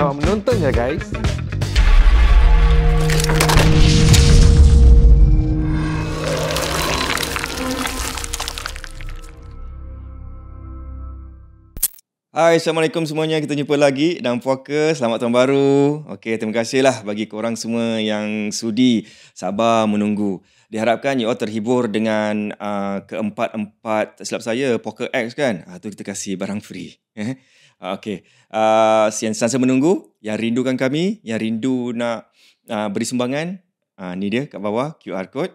Selamat menonton ya guys. Hai, Assalamualaikum semuanya. Kita jumpa lagi dalam Puaka. Selamat tahun baru. Okey, terima kasihlah bagi korang semua yang sudi sabar menunggu. Diharapkan you all terhibur dengan keempat-empat, tak silap saya, Poker X kan? Tu kita kasih barang free. Okey. Yang sentiasa menunggu, yang rindukan kami, yang rindu nak beri sumbangan, ni dia kat bawah QR code.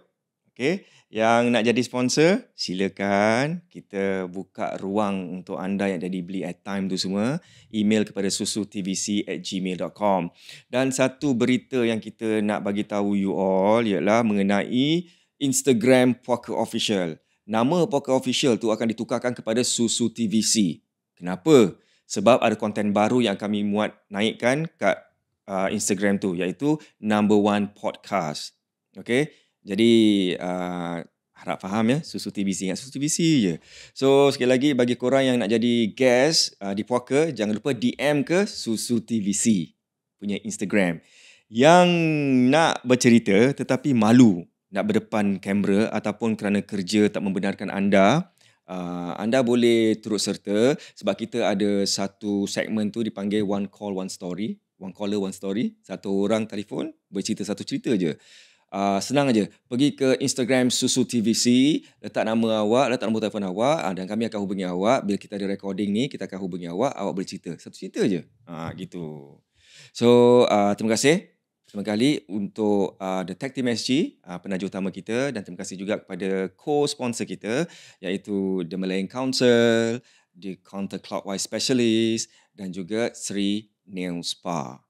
Okey. Yang nak jadi sponsor, silakan kita buka ruang untuk anda yang jadi beli airtime tu semua. Email kepada susutvc@gmail.com. Dan satu berita yang kita nak bagi tahu you all ialah mengenai Instagram Puaka Official. Nama Puaka Official tu akan ditukarkan kepada Susu TVC. Kenapa? Sebab ada konten baru yang kami muat naikkan kat Instagram tu, iaitu Number One Podcast. Okay? Jadi harap faham ya, Susu TVC. Ingat Susu TVC je. So sekali lagi bagi korang yang nak jadi guest di Puaka, jangan lupa DM ke Susu TVC punya Instagram. Yang nak bercerita tetapi malu nak berdepan kamera ataupun kerana kerja tak membenarkan anda, anda boleh turut serta sebab kita ada satu segmen tu dipanggil One Call One Story. One caller one story. Satu orang telefon bercerita satu cerita je. Senang aja. Pergi ke Instagram Susu TVC, letak nama awak, letak nombor telefon awak, dan kami akan hubungi awak. Bila kita ada recording ni, kita akan hubungi awak boleh cerita. Satu cerita je. Gitu. So, terima kasih kali untuk The Tech Team SG, penaja utama kita, dan terima kasih juga kepada co-sponsor kita, iaitu The Malayan Council, The Counter Clockwise Specialist, dan juga Sri Nail Spa.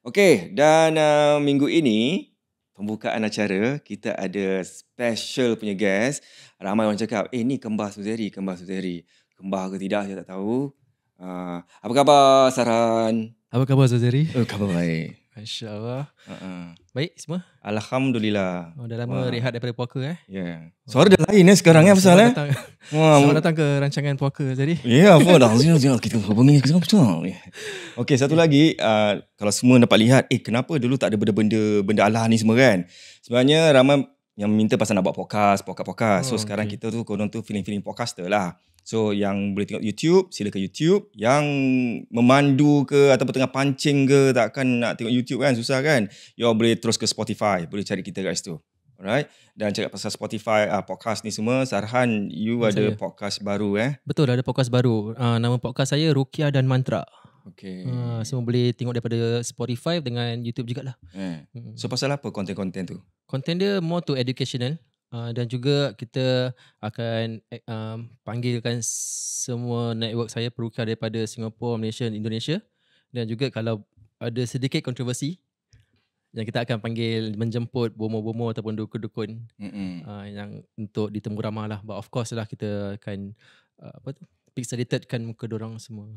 Okey, dan minggu ini pembukaan acara, kita ada special punya guest. Ramai orang cakap, ni kembar Suzeri. Kembar ke tidak, saya tak tahu. Apa khabar, Saran? Apa khabar, Zazari? Khabar baik. Masya Allah. Baik semua? Alhamdulillah. Dah lama rehat daripada Puaka Ya. Suara dah lain sekarang pasal Selamat datang ke rancangan Puaka tadi. Ya, apa dah. Kita hubungi ke sana. Okey, satu lagi, kalau semua dapat lihat, kenapa dulu tak ada benda Allah ni semua kan? Sebenarnya ramai yang minta pasal nak buat podcast. So sekarang kita tu korang tu feeling podcaster lah. So yang boleh tengok YouTube, silakan YouTube. Yang memandu ke ataupun tengah pancing ke, takkan nak tengok YouTube kan, susah kan? You all boleh terus ke Spotify, boleh cari kita kat situ. Alright. Dan cakap pasal Spotify, podcast ni semua, Sarhan, you ada podcast baru Betul, ada podcast baru. Nama podcast saya Ruqyah dan Mantra. Okay. Semua boleh tengok daripada Spotify dengan YouTube jugalah. So pasal apa konten-konten tu? Konten dia more to educational. Dan juga kita akan panggilkan semua network saya Ruqyah daripada Singapura, Malaysia dan Indonesia. Dan juga kalau ada sedikit kontroversi, yang kita akan panggil menjemput bomo-bomo ataupun dukun-dukun yang untuk ditemu ramah lah. But of course lah kita akan pixelated-kan muka dorang semua.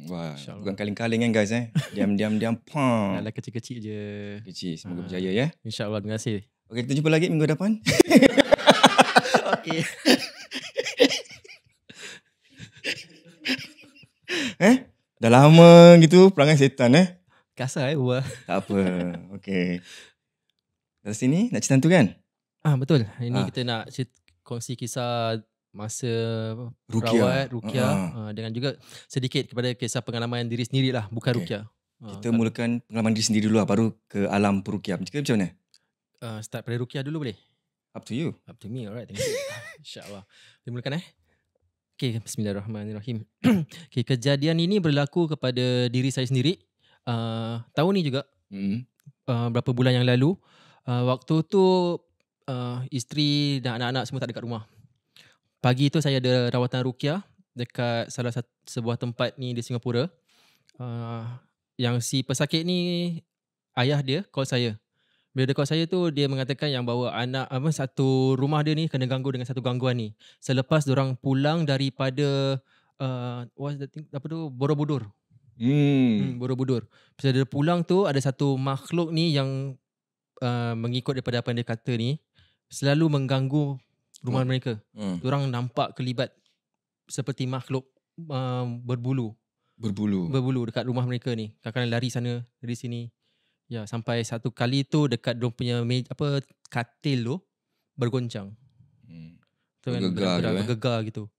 Wah, bukan kaling-kaling kan guys Diam-diam pam. Alah, kecil-kecil je. Kecil, semoga berjaya ya. InsyaAllah, terima kasih. Okey, kita jumpa lagi minggu depan. Okey. Dah lama gitu perangai setan Kasar buah. Tak apa. Okey. Dari sini nak cerita hantu kan? Betul. Ini kita nak kongsi kisah masa Ruqyah. Ruqyah dengan juga sedikit kepada kisah pengalaman diri sendiri lah, bukan Ruqyah. Kita mulakan pengalaman diri sendiri dulu lah, baru ke alam peruqyah. Macam mana? Start pada Ruqyah dulu boleh? Up to you. Up to me, alright. Thank you. InsyaAllah. Kita mulakan Okay, bismillahirrahmanirrahim. Okay, kejadian ini berlaku kepada diri saya sendiri. Tahun ni juga. Berapa bulan yang lalu. Waktu tu isteri dan anak-anak semua tak dekat rumah. Pagi tu saya ada rawatan Ruqyah dekat salah satu sebuah tempat ni di Singapura. Yang si pesakit ni, ayah dia call saya. Bila dia call saya tu, dia mengatakan yang bahawa satu rumah dia ni kena ganggu dengan satu gangguan ni. Selepas diorang pulang daripada Borobudur. Borobudur. Bila dia pulang tu, ada satu makhluk ni yang mengikut daripada apa yang dia kata ni, selalu mengganggu rumah mereka. Diorang nampak kelibat seperti makhluk berbulu. Berbulu. dekat rumah mereka ni. Kadang-kadang lari sana, dari sini. Ya, sampai satu kali tu dekat diorang punya katil tu bergoncang. Tu kan bergegar gitu.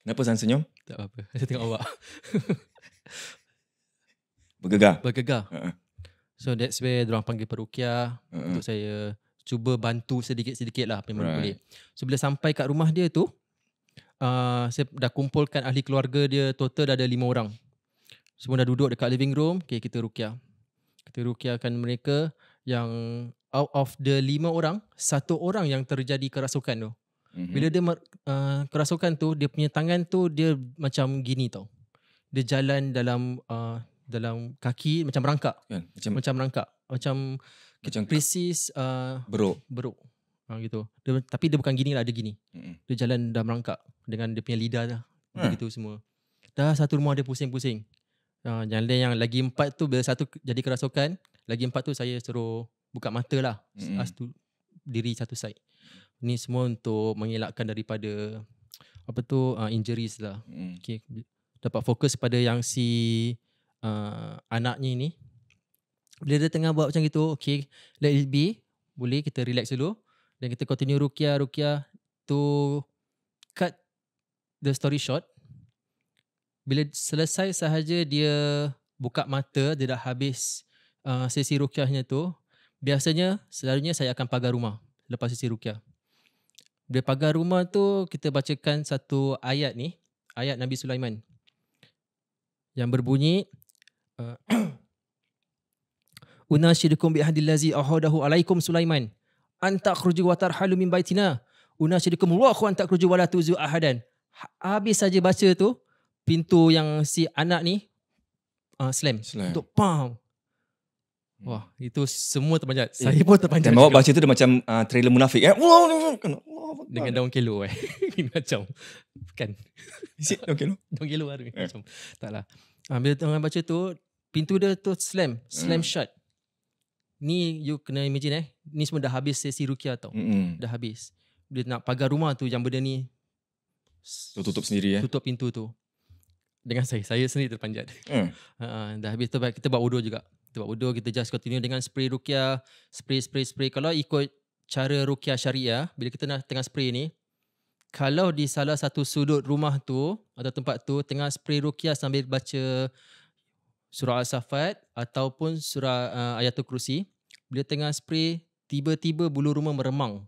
Kenapa San senyum? Tak apa. Saya tengok awak. Bergegar. So that's where diorang panggil peruqyah untuk saya cuba bantu sedikit-sedikit lah apa yang boleh. So bila sampai kat rumah dia tu, saya dah kumpulkan ahli keluarga dia, total dah ada 5 orang. Semua dah duduk dekat living room. Okay, kita ruqyah. Kita ruqyahkan mereka yang out of the 5 orang, 1 orang yang terjadi kerasukan tu. Bila dia kerasukan tu, dia punya tangan tu dia macam gini tau. Dia jalan dalam kaki macam merangkak. Kan? Macam merangkak. Macam krisis beruk. Gitu. Tapi dia bukan gini lah, dia gini. Dia jalan dah merangkak dengan dia punya lidah dah. Begitu semua. Dah satu rumah dia pusing-pusing. Yang lagi 4 tu bila satu jadi kerasukan, lagi 4 tu saya suruh buka mata lah. Diri satu side. Ni semua untuk mengelakkan daripada injuries lah. Okay. Dapat fokus pada yang si anaknya ni. Bila dia tengah buat macam gitu, okay, let it be. Boleh kita relax dulu. Dan kita continue ruqyah. To cut the story short, bila selesai sahaja dia buka mata, dia dah habis sesi ruqyahnya tu, selalunya saya akan pagar rumah lepas sesi ruqyah. Bila pagar rumah tu, kita bacakan satu ayat ni, ayat Nabi Sulaiman yang berbunyi Unashidukum bi'ahdillazi ahadahu alaikum Sulaiman an takhruju wa tarhalu min baitina unashidukum Allahu an takhruju wa la tuzu ahadan. Habis saja baca tu, pintu yang si anak ni slam. Untuk pam. Wah, itu semua terpanjat. Saya pun terpanjat. Dan awak baca tu dia macam trailer munafik dengan daun kelo macam kan. Is it daun kelo? Daun kelo baru macam. Taklah. Bila tengah baca tu, pintu dia tu slam shut. Ni you kena imagine ni semua dah habis sesi ruqyah tau. Dah habis. Bila nak pagar rumah tu, yang benda ni tutup sendiri tutup pintu tu. Dengan saya sendiri terpanjat. Dah habis tu kita buat wudu juga. Kita buat wudu, kita just continue dengan spray ruqyah, spray. Kalau ikut cara ruqyah syariah, bila kita tengah spray ni, kalau di salah satu sudut rumah tu atau tempat tu tengah spray ruqyah sambil baca surah Al-Safat ataupun surah Ayatul Kursi, bila tengah spray tiba-tiba bulu rumah meremang.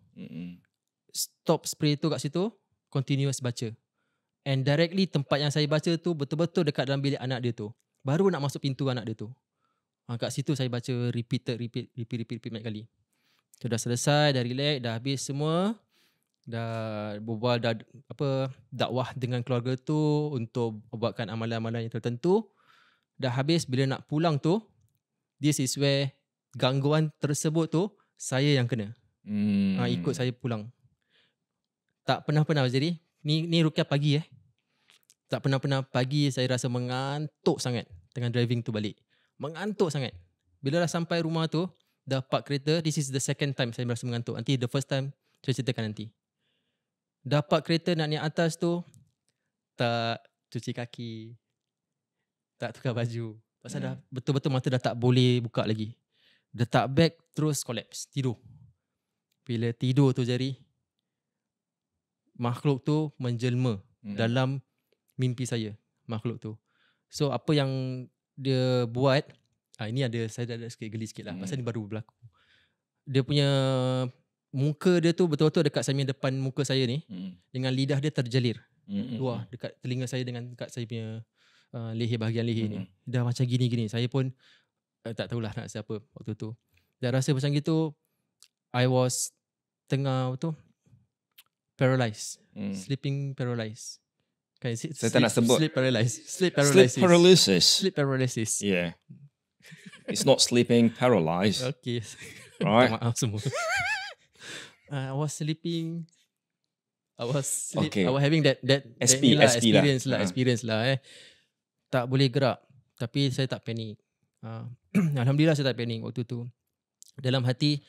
Stop spray tu kat situ, continuous baca. And directly tempat yang saya baca tu betul-betul dekat dalam bilik anak dia tu. Baru nak masuk pintu anak dia tu. Kat situ saya baca repeat banyak kali. So, dah selesai, dah relax, dah habis semua. Dah berbual, dah dakwah dengan keluarga tu untuk buatkan amalan-amalan yang tertentu. Dah habis, bila nak pulang tu, this is where gangguan tersebut tu saya yang kena. Ikut saya pulang. Tak pernah jadi. Ni ruqyah pagi Tak pernah pagi saya rasa mengantuk sangat tengah driving tu balik. Mengantuk sangat. Bila dah sampai rumah tu, dah park kereta, this is the second time saya merasa mengantuk. Nanti the first time saya ceritakan nanti. Dah park kereta nak naik atas tu, tak cuci kaki, tak tukar baju. Pasal dah betul-betul mata dah tak boleh buka lagi. Letak beg, terus collapse, tidur. Bila tidur tu jadi, makhluk tu menjelma dalam mimpi saya, makhluk tu. So apa yang dia buat, ini saya ada sikit geli sikit lah, pasal ni baru berlaku. Dia punya muka dia tu betul-betul dekat saya depan muka saya ni, dengan lidah dia terjelir. Wah, dekat telinga saya dengan dekat saya punya leher, bahagian leher ni. Dah macam gini-gini. Saya pun tak tahulah nak siapa waktu tu. Dah rasa macam gitu, I was tengah paralyzed. Sleeping paralyzed. Saya tak nak sebut. Sleep paralysis. Yeah. It's not sleeping paralyzed. Okay. Right. Maaf semua. I was sleeping. I was having that experience lah. Tak boleh gerak. Tapi saya tak panik. Alhamdulillah saya tak panik waktu tu. Dalam hati,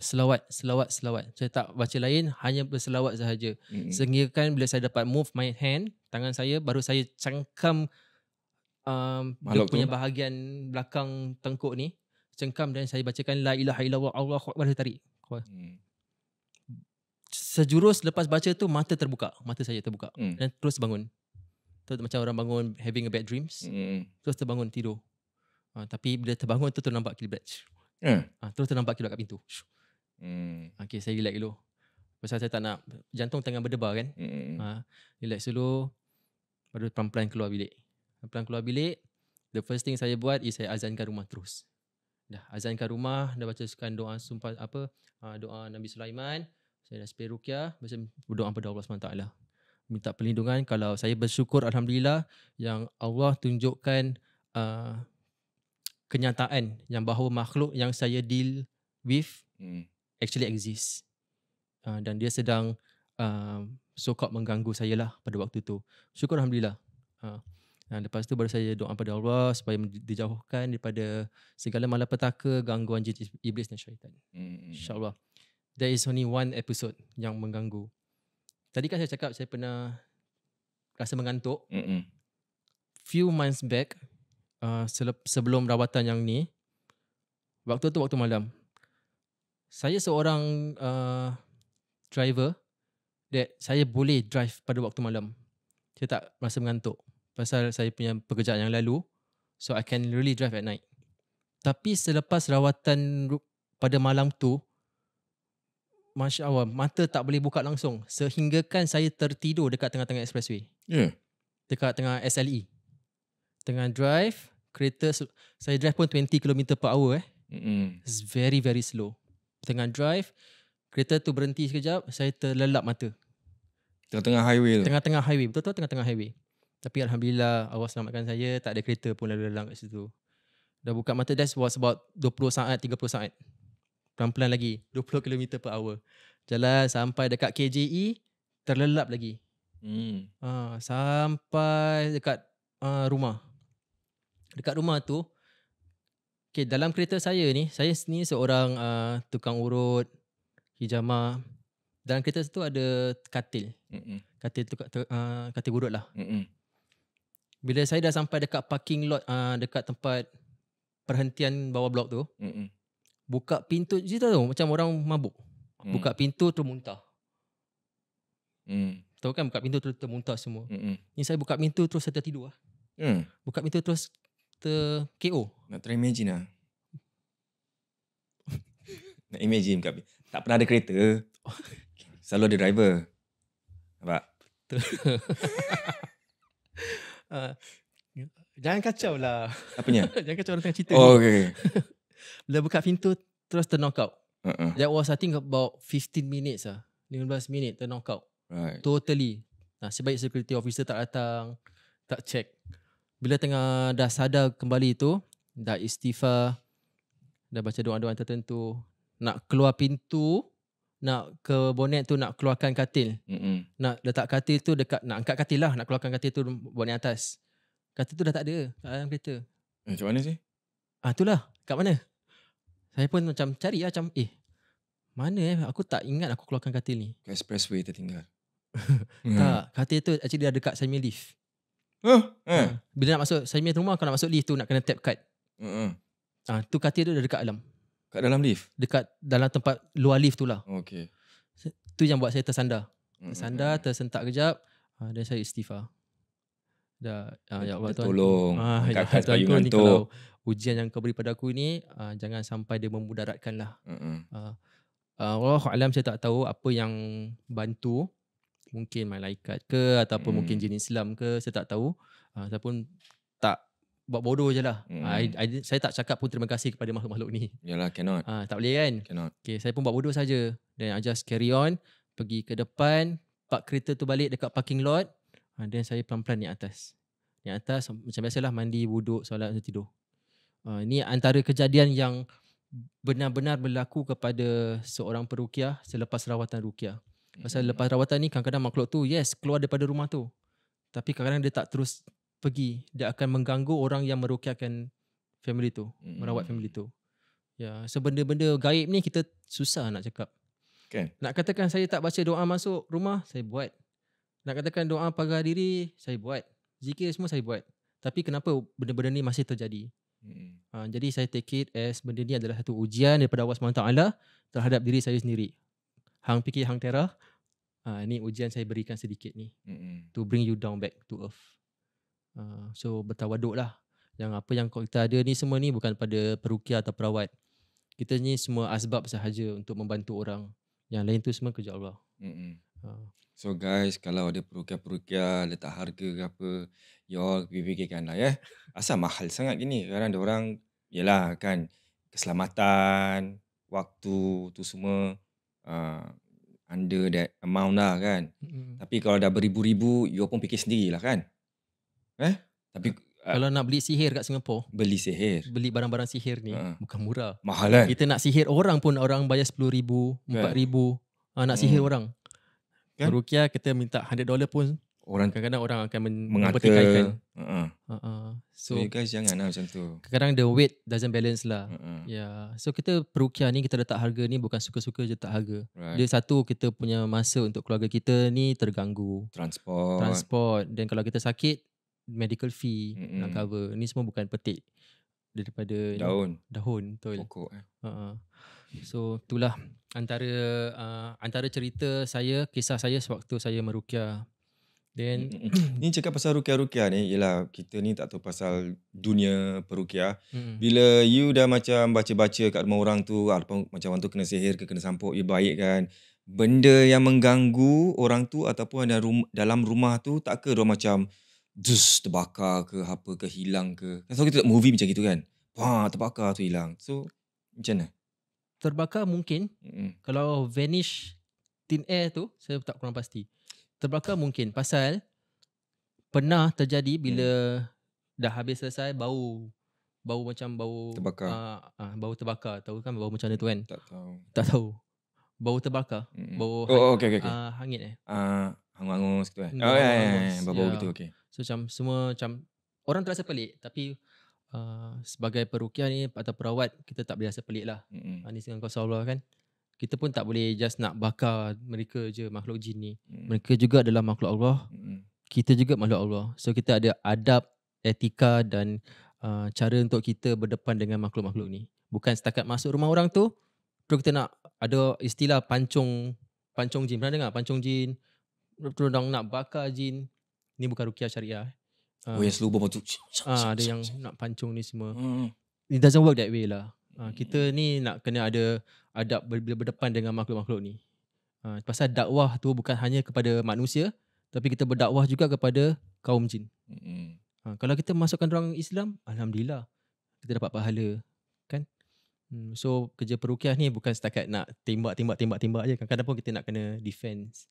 selawat. Saya tak baca lain, hanya berselawat sahaja. Sehingga kan bila saya dapat move my hand, tangan saya, baru saya cangkam dia punya bahagian belakang tengkuk ni cengkam, dan saya bacakan la ilaha illallah Allahu akbar, saya tarik. Sejurus lepas baca tu mata saya terbuka dan terus bangun. Terus macam orang bangun having a bad dreams. Terus terbangun tidur. Tapi bila terbangun tu nampak kiblat. Terus ternampak kiblat kat pintu. Okay, saya relax dulu. Pasal saya tak nak, jantung tengah berdebar kan. Relax dulu. Baru pelan-pelan keluar bilik. The first thing saya buat is saya azankan rumah terus. Dah azankan rumah, dah bacakan doa sumpah doa Nabi Sulaiman. Saya dah spray ruqyah, berdoa kepada Allah SWT. Minta perlindungan. Kalau saya bersyukur alhamdulillah yang Allah tunjukkan kenyataan yang bahawa makhluk yang saya deal with actually exists. Dan dia sedang so-called mengganggu saya lah pada waktu tu. Syukur alhamdulillah. Dan lepas tu baru saya doa pada Allah supaya dijauhkan daripada segala malapetaka, gangguan jin, iblis dan syaitan. InsyaAllah. There is only one episode yang mengganggu. Tadi kan saya cakap saya pernah rasa mengantuk. Few months back, sebelum rawatan yang ni, waktu tu waktu malam, saya seorang driver that saya boleh drive pada waktu malam. Saya tak rasa mengantuk pasal saya punya pekerjaan yang lalu, so I can really drive at night. Tapi selepas rawatan pada malam tu, Masya Allah, mata tak boleh buka langsung. Sehinggakan saya tertidur dekat tengah-tengah expressway. Dekat tengah SLE. Tengah drive, kereta, saya drive pun 20 km per hour. It's very, very slow. Tengah drive, kereta tu berhenti sekejap, saya terlelap mata. Tengah-tengah highway tu? Tengah-tengah highway, betul-betul tengah-tengah highway. Tapi alhamdulillah, Allah selamatkan saya, tak ada kereta pun lalu-lalang kat situ. Dah buka mata, that was about 20 saat, 30 saat. Pelan-pelan lagi, 20 km per hour. Jalan sampai dekat KJE, terlelap lagi. Sampai dekat rumah. Dekat rumah tu, okay, dalam kereta saya ni seorang tukang urut, hijamah. Dalam kereta tu ada katil. Katil urut lah. Bila saya dah sampai dekat parking lot, dekat tempat perhentian bawah blok tu, buka pintu, cerita tu macam orang mabuk. Buka pintu terus muntah. Tahu kan, buka pintu terus termuntah semua. Ni saya buka pintu terus saya tertidur lah. Buka pintu terus KO. Nak try imagine lah. Nak imagine tak pernah ada kereta. Selalu ada driver. Nampak? Jangan kacau lah. Apanya? Jangan kacau orang tengah cerita. Okay. Bila buka pintu terus terknock out. That was I think about 15 minutes lah. 15 minit terknock out. Right. Totally. Sebaik security officer tak datang, tak check. Bila tengah dah sadar kembali tu, dah istighfar, dah baca doa-doa tertentu, nak keluar pintu, nak ke bonet tu, nak keluarkan katil. Nak letak katil tu dekat, nak angkat katil lah, nak keluarkan katil tu bonet atas. Katil tu dah tak ada dalam kereta. Macam mana sih? Itulah, kat mana? Saya pun macam cari lah, macam mana aku tak ingat aku keluarkan katil ni. Expressway tertinggal. Tak, katil tu actually dah dekat semi lift. Bila nak masuk semi rumah, kau nak masuk lift tu nak kena tap card. Tu katil tu dah dekat dalam. Kat dalam lift? Dekat dalam tempat luar lift tu lah. Okay. Tu yang buat saya tersandar. Tersentak kejap, dan saya istighfar. Ya Allah Tuhan, tolong angkatkan supaya ngantuk. Kalau ujian yang kau beri pada aku ni, jangan sampai dia memudaratkan lah. Wallahualam, saya tak tahu apa yang bantu. Mungkin malaikat ke, ataupun mungkin jin Islam ke, saya tak tahu. Saya pun tak buat bodoh je lah. Saya tak cakap pun terima kasih kepada makhluk-makhluk ni. Yalah, cannot. Tak boleh kan? Cannot. Okay, saya pun buat bodoh saja. Dan I just carry on, pergi ke depan, park kereta tu balik dekat parking lot. Dan saya pelan-pelan naik atas. Naik atas, macam biasalah, mandi, wuduk, solat, tidur. Ini antara kejadian yang benar-benar berlaku kepada seorang peruqyah selepas rawatan ruqyah. Pasal lepas rawatan ni, kadang-kadang makhluk tu, yes, keluar daripada rumah tu. Tapi kadang-kadang dia tak terus pergi. Dia akan mengganggu orang yang meruqyahkan family tu, merawat family tu. Ya, so benda-benda gaib ni kita susah nak cakap. Okay. Nak katakan saya tak baca doa masuk rumah, saya buat. Nak katakan doa pagar diri, saya buat. Zikir semua saya buat. Tapi kenapa benda-benda ni masih terjadi? Jadi saya take it as benda ni adalah satu ujian daripada Allah SWT terhadap diri saya sendiri. Hang fikir hang terah, ni ujian saya berikan sedikit ni. To bring you down back to earth. So bertawaduk lah. Yang apa yang kita ada ni semua ni bukan pada perukia atau perawat. Kita ni semua asbab sahaja untuk membantu orang. Yang lain tu semua kerja Allah. So guys, kalau ada perukia-perukia letak harga ke apa, you all fikirkan lah ya. Asal mahal sangat gini. Sekarang ada orang, yelah kan, keselamatan, waktu tu semua under that amount lah kan. Tapi kalau dah beribu-ribu, you pun fikir sendirilah kan. Tapi kalau nak beli sihir kat Singapura, beli sihir, beli barang-barang sihir ni bukan murah. Mahal kan? Kita nak sihir orang pun orang bayar RM10,000, RM4,000 nak sihir orang. Kan? Perukia kita minta $100 pun orang kadang-kadang orang akan mempertikaikan. So you guys jangan lah macam tu. Kadang-kadang the weight doesn't balance lah. So kita perukia ni kita letak harga ni bukan suka-suka je letak harga. Dia satu, kita punya masa untuk keluarga kita ni terganggu. Transport. Dan kalau kita sakit, medical fee nak cover. Ni semua bukan petik daripada daun betul. Pokok. So itulah antara cerita saya, kisah saya sewaktu saya meruqyah. Then ni cakap pasal ruqyah ni, ialah kita ni tak tahu pasal dunia peruqyah. Bila you dah macam baca-baca kat rumah orang tu, macam orang tu kena sihir ke kena sampuk, you baik kan. Benda yang mengganggu orang tu ataupun dalam rumah tu, tak ke dia macam terbakar ke apa ke, hilang ke. Kan kita tengok movie macam gitu kan. Terbakar tu hilang. So macam mana? Terbakar mungkin. Kalau vanish thin air tu saya tak kurang pasti. Terbakar mungkin pasal pernah terjadi bila dah habis selesai bau macam bau terbakar. Bau terbakar. Tahu kan bau macam mana tu kan? Tak tahu. Bau terbakar. Bau okay. hangit hangus gitu kan. Bau gitu okey. So macam semua macam orang terasa pelik, tapi sebagai peruqyah ni atau perawat kita tak boleh rasa pelik lah. Ni dengan kuasa Allah kan. Kita pun tak boleh just nak bakar mereka je, makhluk jin ni. Mereka juga adalah makhluk Allah. Kita juga makhluk Allah. So kita ada adab, etika dan cara untuk kita berdepan dengan makhluk-makhluk ni. Bukan setakat masuk rumah orang tu, terus kita nak ada istilah pancung jin. Pernah dengar pancung jin? Terus nak bakar jin. Ni bukan ruqyah syariah. Yang selubung tu. Ada yang nak pancung ni semua. It doesn't work that way lah. Kita ni nak kena ada adab bila berdepan dengan makhluk-makhluk ni. Pasal dakwah tu bukan hanya kepada manusia, tapi kita berdakwah juga kepada kaum jin. Kalau kita masukkan orang Islam, alhamdulillah kita dapat pahala kan. So kerja peruqyah ni bukan setakat nak tembak je. Kadang-kadang pun kita nak kena defense.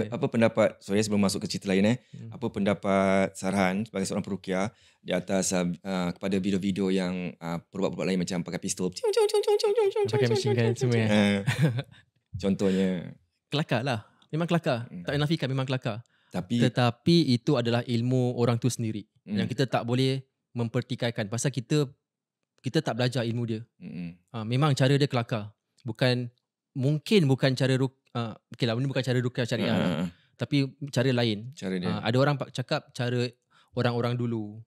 Apa pendapat, sorry sebelum masuk ke cerita lain apa pendapat Sarhan sebagai seorang peruqyah di atas kepada video-video yang perubak-perubak lain macam pakai pistol, pakai machine gun semua. Contohnya kelakar lah. Memang kelakar. Tak nafikan memang kelakar. Tetapi itu adalah ilmu orang tu sendiri yang kita tak boleh mempertikaikan pasal kita tak belajar ilmu dia. Memang cara dia kelakar. Mungkin bukan cara okey lah, ini bukan cara ruqyah syariah lah. Tapi cara lain. Ada orang cakap cara orang-orang dulu,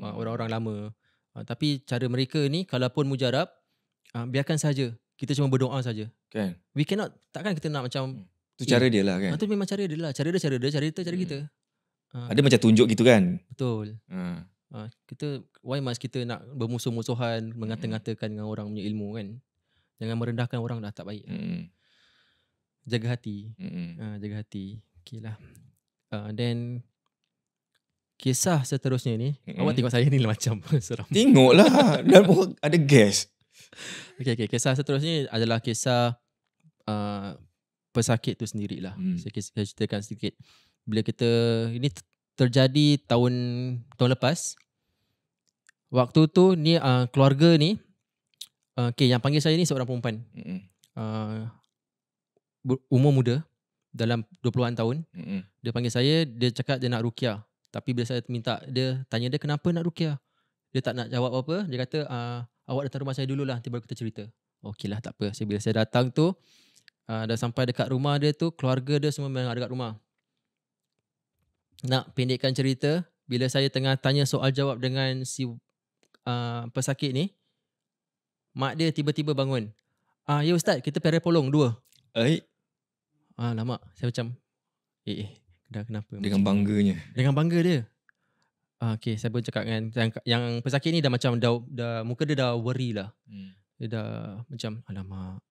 orang-orang lama. Tapi cara mereka ni kalaupun mujarab, biarkan saja. Kita cuma berdoa saja. Kan? We cannot, takkan kita nak macam tu cara dia lah kan. Itu memang cara dia lah. Cara kita. Ada macam tunjuk gitu kan. Betul. Kita why must kita nak bermusuh-musuhan, mengata-ngatakan dengan orang punya ilmu kan. Jangan merendahkan orang dah tak baik. Jaga hati. Jaga hati. Okay lah. Then kisah seterusnya ni, awak tengok saya ni macam seram. Tengoklah. Dan ada gas. Okay. Kisah seterusnya adalah kisah pesakit tu sendirilah. Saya ceritakan sedikit. Bila ini terjadi tahun lepas. Waktu tu ni keluarga ni, yang panggil saya ni seorang perempuan. Umur muda, dalam 20-an tahun. Dia panggil saya, dia cakap dia nak ruqyah. Tapi bila saya tanya dia kenapa nak ruqyah, dia tak nak jawab apa. Dia kata awak datang rumah saya dululah, nanti baru kita cerita. Okey lah, tak apa. Bila saya datang tu, dah sampai dekat rumah dia tu, keluarga dia semua memang ada dekat rumah. Nak pendekkan cerita, bila saya tengah tanya soal jawab dengan si pesakit ni, mak dia tiba-tiba bangun. Ya Ustaz, kita pelihara polong 2. Lama. Saya macam, dah kenapa? Dengan bangganya. Dengan bangga dia. Okay, saya pun cakap dengan yang pesakit ni dah macam dah muka dia dah worry lah. Dia dah macam alamak.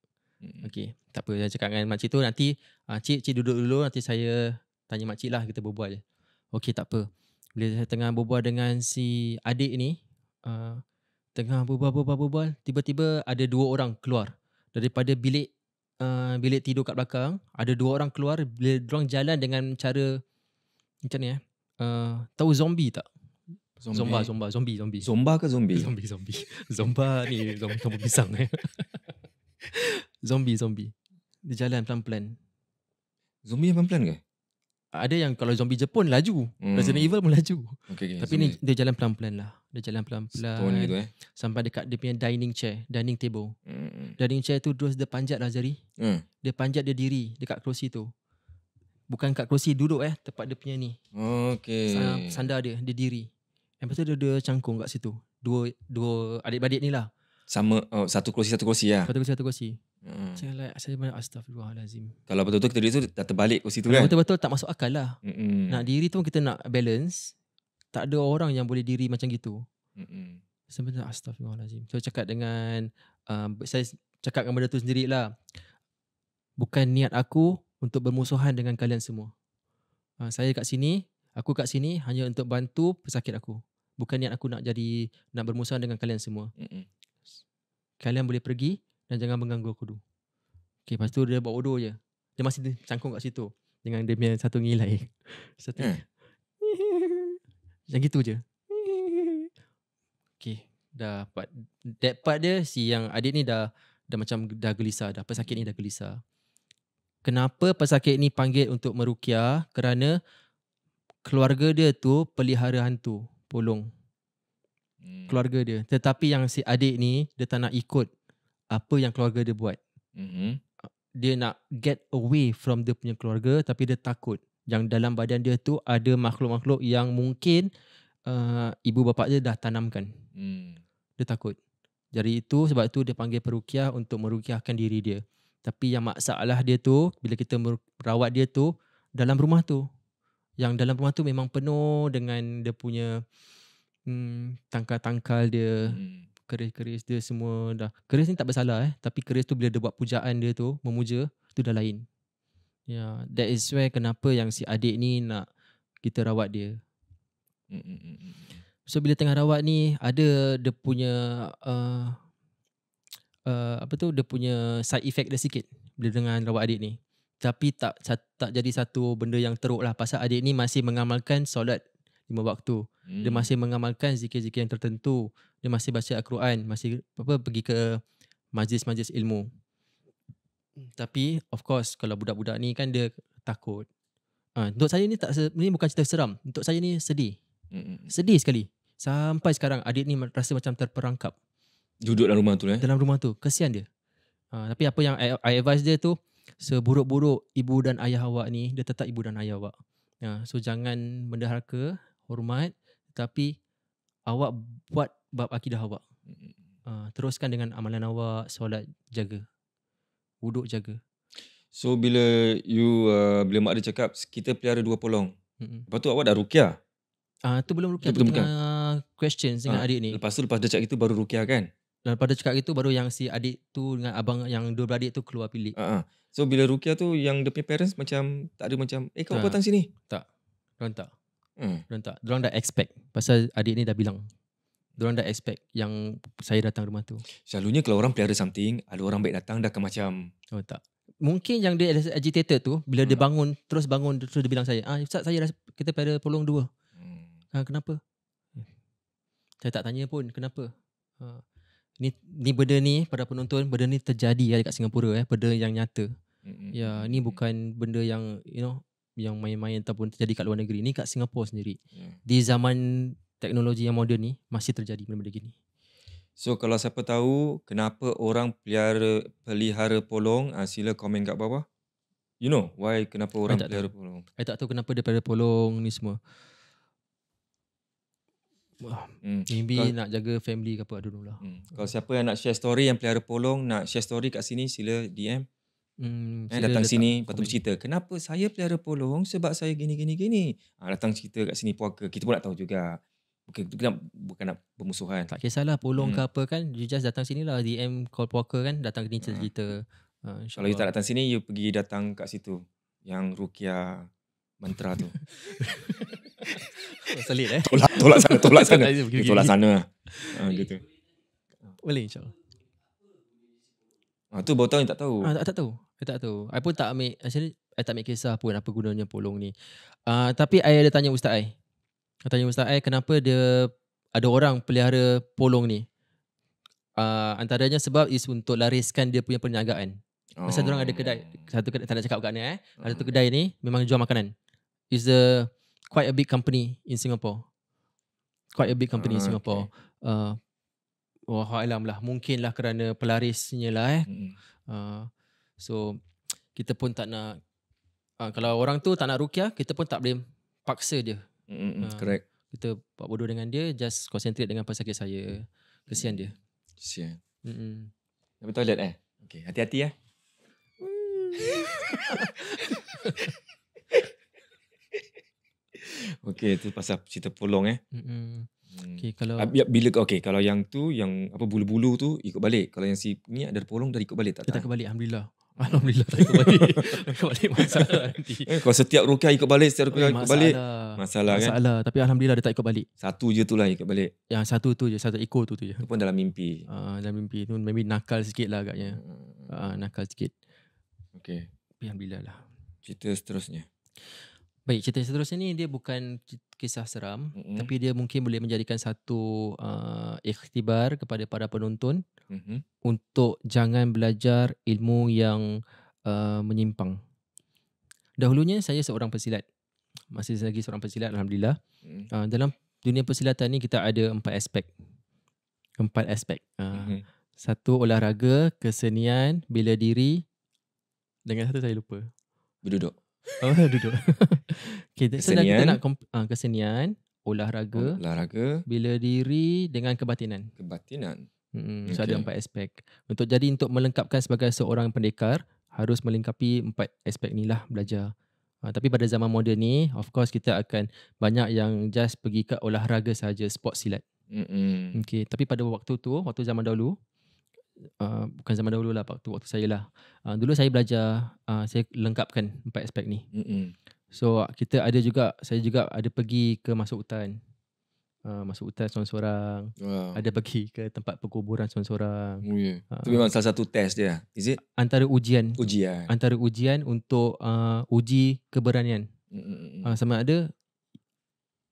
Okay, tak apa. Saya cakap dengan makcik tu nanti cik duduk dulu, nanti saya tanya makcik lah, kita berbual. Okay, tak apa. Bila saya tengah berbual dengan si adik ni, tengah berbual, tiba-tiba ada 2 orang keluar daripada bilik tidur kat belakang. Ada 2 orang keluar. Bila diorang jalan dengan cara macam ni tahu zombie tak? Zombie. Zomba ke zombie? Zombie. Zomba ni zombie pisang. Zombie. Dia jalan pelan-pelan. Zombie yang pelan-pelan ke? Ada yang kalau zombie Jepun laju. Resident Evil pun laju. Okay, tapi ni dia jalan pelan-pelan lah. Dia jalan pelan-pelan. Stone gitu sampai dekat dia punya dining table. Dining chair tu terus dia panjat lah Zari. Dia panjat, dia diri dekat kerusi tu. Bukan kat kerusi, duduk tempat dia punya ni. Okay. Sandar dia diri. Lepas tu dia cangkung kat situ. Dua adik-beradik ni lah. Sama satu kerusi lah. Satu kerusi. Saya banyak astagfirullahalazim. Kalau betul-betul kita diri tu dah terbalik kerusi tu kan. Betul-betul tak masuk akal lah. Nak diri tu kita nak balance. Tak ada orang yang boleh diri macam gitu. Sebenarnya astagfirullahalazim. Saya cakap dengan saya cakap dengan benda tu sendirilah. Bukan niat aku untuk bermusuhan dengan kalian semua. Aku kat sini hanya untuk bantu pesakit aku. Bukan niat aku nak bermusuhan dengan kalian semua. Kalian boleh pergi dan jangan mengganggu aku dulu. Okay, lepas tu dia buat bodoh je. Dia masih cangkung kat situ dengan dia punya satu ngilai. Macam gitu je. Okay, dah that part dia, si yang adik ni dah macam dah gelisah dah. Pesakit ni dah gelisah. Kenapa pesakit ni panggil untuk meruqyah? Kerana keluarga dia tu pelihara hantu, polong. Keluarga dia. Tetapi yang si adik ni, dia tak nak ikut apa yang keluarga dia buat. Dia nak get away from dia punya keluarga, tapi dia takut yang dalam badan dia tu ada makhluk-makhluk yang mungkin ibu bapa dia dah tanamkan. Dia takut. Jadi itu sebab tu dia panggil peruqyah untuk meruqyahkan diri dia. Tapi yang masalah dia tu, bila kita merawat dia tu dalam rumah tu. Yang dalam rumah tu memang penuh dengan dia punya tangkal-tangkal dia, keris-keris dia semua dah. Keris ni tak bersalah tapi keris tu bila dia buat pujaan dia tu, memuja, tu dah lain. Ya, that is why kenapa yang si adik ni nak kita rawat dia. So bila tengah rawat ni, ada dia punya dia punya side effect dia sikit bila dengan rawat adik ni. Tapi tak jadi satu benda yang teruk lah. Pasal adik ni masih mengamalkan solat 5 waktu. Dia masih mengamalkan zikir-zikir yang tertentu. Dia masih baca Al-Quran, masih pergi ke majlis-majlis ilmu. Tapi of course kalau budak-budak ni kan dia takut. Untuk saya ni bukan cerita seram. Untuk saya ni sedih. Sedih sekali. Sampai sekarang adik ni rasa macam terperangkap. Duduk dalam rumah tu Dalam rumah tu. Kesian dia. Tapi apa yang I advise dia tu, seburuk-buruk ibu dan ayah awak ni, dia tetap ibu dan ayah awak. So jangan menderhaka, hormat, tapi awak buat bab akidah awak. Teruskan dengan amalan awak, solat jaga, wuduk jaga. So bila mak dia cakap kita pelihara 2 polong, lepas tu awak dah ruqyah? Tu belum ruqyah, tu questions dengan adik ni. Lepas dia cakap itu baru ruqyah kan? Lepas dia cakap itu baru yang si adik tu dengan abang yang 2 beradik tu keluar bilik. So bila ruqyah tu yang the parents macam tak ada macam kau datang sini? Tak. Diorang tak. Diorang dah expect. Pasal adik ni dah bilang. Diorang dah expect yang saya datang rumah tu. Selalunya kalau orang pelihara something, ada orang baik datang dah akan macam tak. Mungkin yang dia agitated tu, bila dia bangun terus dia bilang saya, Ustaz, kita pelihara polong 2. Kenapa? Saya tak tanya pun kenapa. Ni benda ni pada penonton, benda ni terjadi dekat Singapura, benda yang nyata. Ni bukan benda yang yang main-main ataupun terjadi kat luar negeri. Ni kat Singapura sendiri. Di zaman teknologi yang moden ni masih terjadi benda-benda gini. So kalau siapa tahu kenapa orang pelihara polong, sila komen kat bawah. You know why kenapa orang pelihara polong? I tak tahu kenapa dia pelihara polong ni semua. Maybe nak jaga family ke apa, I don't know lah. Kalau siapa yang nak share story yang pelihara polong, nak share story kat sini, sila DM. Sila Datang letak sini, lepas tu komen. bercerita, kenapa saya pelihara polong sebab saya gini. Datang cerita kat sini puaka. Kita pun nak tahu juga. Bukan nak bermusuhan. Tak kisahlah polong ke apa kan, you just datang sini lah, DM call puaka kan, datang sini cerita. Kalau you tak datang sini, you pergi datang kat situ. Yang Rukia mantra tu. Selit Tolak sana. Pergi. Tolak sana. Gitu. Boleh insyaAllah. Tu baru tahu, tak tahu. Tak tahu. I pun tak ambil, actually I tak ambil kisah pun apa gunanya polong ni. Tapi I ada tanya Ustaz I. Ustaz I kenapa dia ada orang pelihara polong ni. Antaranya sebab is untuk lariskan dia punya perniagaan. Masa diorang ada kedai, satu kedai, tak nak cakap kat ni ada satu kedai ni memang jual makanan. It's quite a big company in Singapore. Wallahualam lah, mungkinlah kerana pelarisnya lah so kita pun tak nak kalau orang tu tak nak ruqyah, kita pun tak boleh paksa dia. Correct. Kita buat bodoh dengan dia, just concentrate dengan pesakit saya. Kesian dia. Kesian. Nak pergi toilet Okay, hati-hati Okay, tu pasal cerita polong Okay, kalau kalau yang tu yang apa bulu-bulu tu ikut balik. Kalau yang si ni ada polong dah ikut balik tak? Kita ikut balik, alhamdulillah tak ikut balik. Ikut balik masalah nanti. Kalau setiap ruqyah ikut balik, masalah kan. Tapi alhamdulillah dia tak ikut balik. Satu je tu lah ikut balik. Yang satu tu je, satu ekor tu je. Itu pun dalam mimpi. Dalam mimpi tu maybe nakal sikit lah agaknya. Nakal sikit. Okay. Alhamdulillah lah. Cerita seterusnya. Baik, cerita seterusnya ni dia bukan kisah seram, tapi dia mungkin boleh menjadikan satu ikhtibar kepada para penonton untuk jangan belajar ilmu yang menyimpang. Dahulunya saya seorang pesilat. Masih lagi seorang pesilat, alhamdulillah. Dalam dunia persilatan ni kita ada 4 aspek. Satu olahraga, kesenian, bela diri. Dengan satu saya lupa. Berduduk. Duduk. Okay, Kesenian. kita nak kesenian, olahraga, bela diri dengan kebatinan. So ada 4 aspek. Untuk melengkapkan sebagai seorang pendekar, harus melengkapi 4 aspek ni lah belajar. Tapi pada zaman moden ni, of course kita akan banyak yang just pergi ke olahraga saja, sport silat. Okay, tapi pada waktu zaman dahulu, bukan zaman dahulu lah, waktu saya lah. Dulu saya belajar, saya lengkapkan 4 aspek ni. So saya juga ada pergi ke masuk hutan. Masuk hutan seorang-seorang. Ada pergi ke tempat perkuburan seorang-seorang. Itu memang salah satu test dia, is it? Antara ujian untuk uji keberanian. Sama ada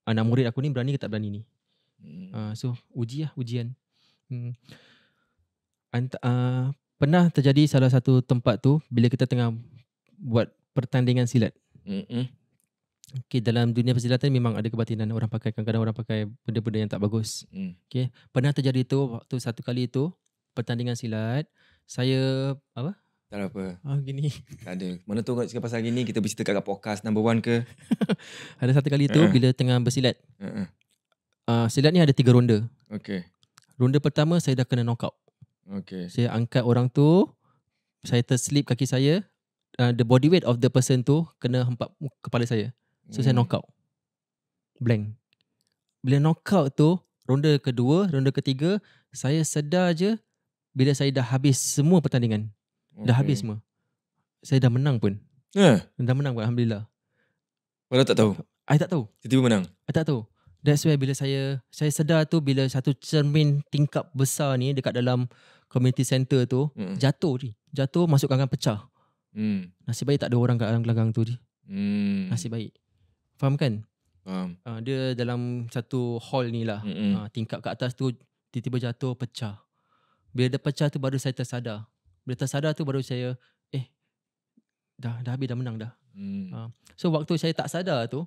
anak murid aku ni berani ke tak berani ni. So ujian. Pernah terjadi salah satu tempat tu bila kita tengah buat pertandingan silat. Okay, dalam dunia persilatan memang ada kebatinan. Kadang-kadang orang pakai benda-benda yang tak bagus. Okay, pernah terjadi tu waktu satu kali tu pertandingan silat. Saya apa? Tak ada apa. Gini. Tak ada. Mana tu cakap pasal gini, kita bercerita kat podcast number 1 ke? Ada satu kali tu bila tengah bersilat. Silat ni ada 3 ronda. Okay. Ronda pertama saya dah kena knockout. Okay. Saya angkat orang tu, saya terslip kaki saya, the body weight of the person tu kena hempap kepala saya. So saya knockout. Blank. Bila knockout tu, ronda kedua, ronda ketiga, saya sedar je bila saya dah habis semua pertandingan. Dah habis semua. Saya dah menang pun. Dah menang pun, alhamdulillah. Padahal tak tahu? I tak tahu. Tiba-tiba menang? I tak tahu. That's why bila saya sedar tu, bila satu cermin tingkap besar ni dekat dalam community center tu jatuh masuk ganggang pecah. Nasib baik tak ada orang kat dalam gelanggang tu. Nasib baik. Faham kan? Faham. Dia dalam satu hall ni lah. Tingkap kat atas tu tiba-tiba jatuh, pecah. Bila dia pecah tu baru saya tersadar. Bila tersadar tu baru saya dah habis, dah menang dah. So waktu saya tak sadar tu,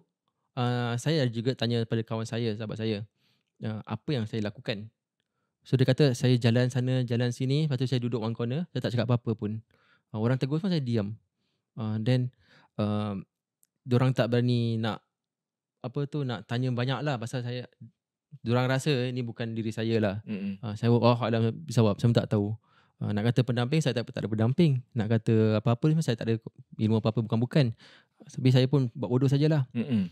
saya juga tanya pada kawan saya, sahabat saya, apa yang saya lakukan. So dia kata saya jalan sana, jalan sini, lepas tu saya duduk one corner, saya tak cakap apa-apa pun. Orang tegur pun saya diam. Then diorang tak berani nak nak tanya banyak lah pasal saya Diorang rasa ni bukan diri saya lah. Mm-mm. Saya alam bisawab, saya pun tak tahu. Nak kata pendamping, saya tak ada pendamping. Nak kata apa-apa, saya tak ada ilmu apa-apa, bukan-bukan. Tapi saya pun buat bodoh sajalah. Mm-mm.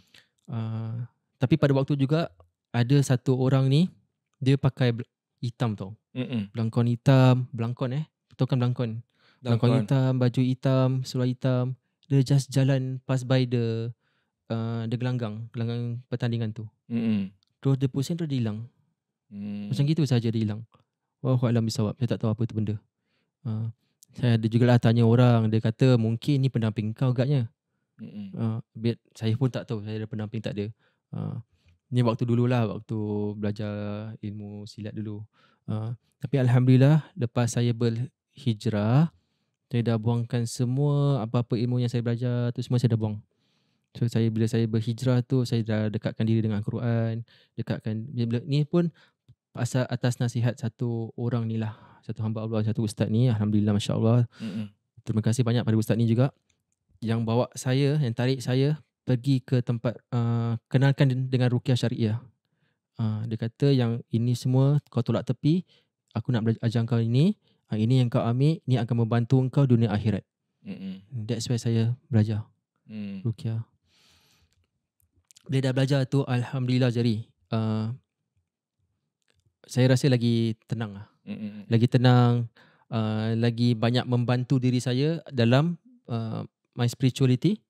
Tapi pada waktu juga ada satu orang ni, dia pakai hitam tau. Mm-mm. Belangkon hitam, betul kan belangkon? Belangkon hitam, baju hitam, seluar hitam. Dia just jalan pass by the gelanggang pertandingan tu. Mm-mm. Terus dia pusing, terus dia hilang. Macam gitu saja dia hilang. Wallahualam bisawab. Saya tak tahu apa tu benda. Saya ada jugalah tanya orang, dia kata mungkin ni pendamping kau agaknya. Saya pun tak tahu saya ada pendamping tak ada. Ni waktu dululah, waktu belajar ilmu silat dulu. Tapi alhamdulillah lepas saya berhijrah, saya dah buangkan semua apa-apa ilmu yang saya belajar tu, semua saya dah buang. So bila saya berhijrah tu, saya dah dekatkan diri dengan Al-Quran, ni pun atas nasihat satu orang ni lah, satu hamba Allah, satu ustaz ni, alhamdulillah, masya-Allah. Terima kasih banyak pada ustaz ni juga yang bawa saya, yang tarik saya pergi ke tempat kenalkan dengan ruqyah syariah. Dia kata yang ini semua kau tolak tepi, aku nak ajar kau ini yang kau ambil ni akan membantu kau dunia akhirat. That's why saya belajar ruqyah. Bila dah belajar tu, alhamdulillah jadi saya rasa lagi tenang lah. Lagi tenang, lagi banyak membantu diri saya dalam my spirituality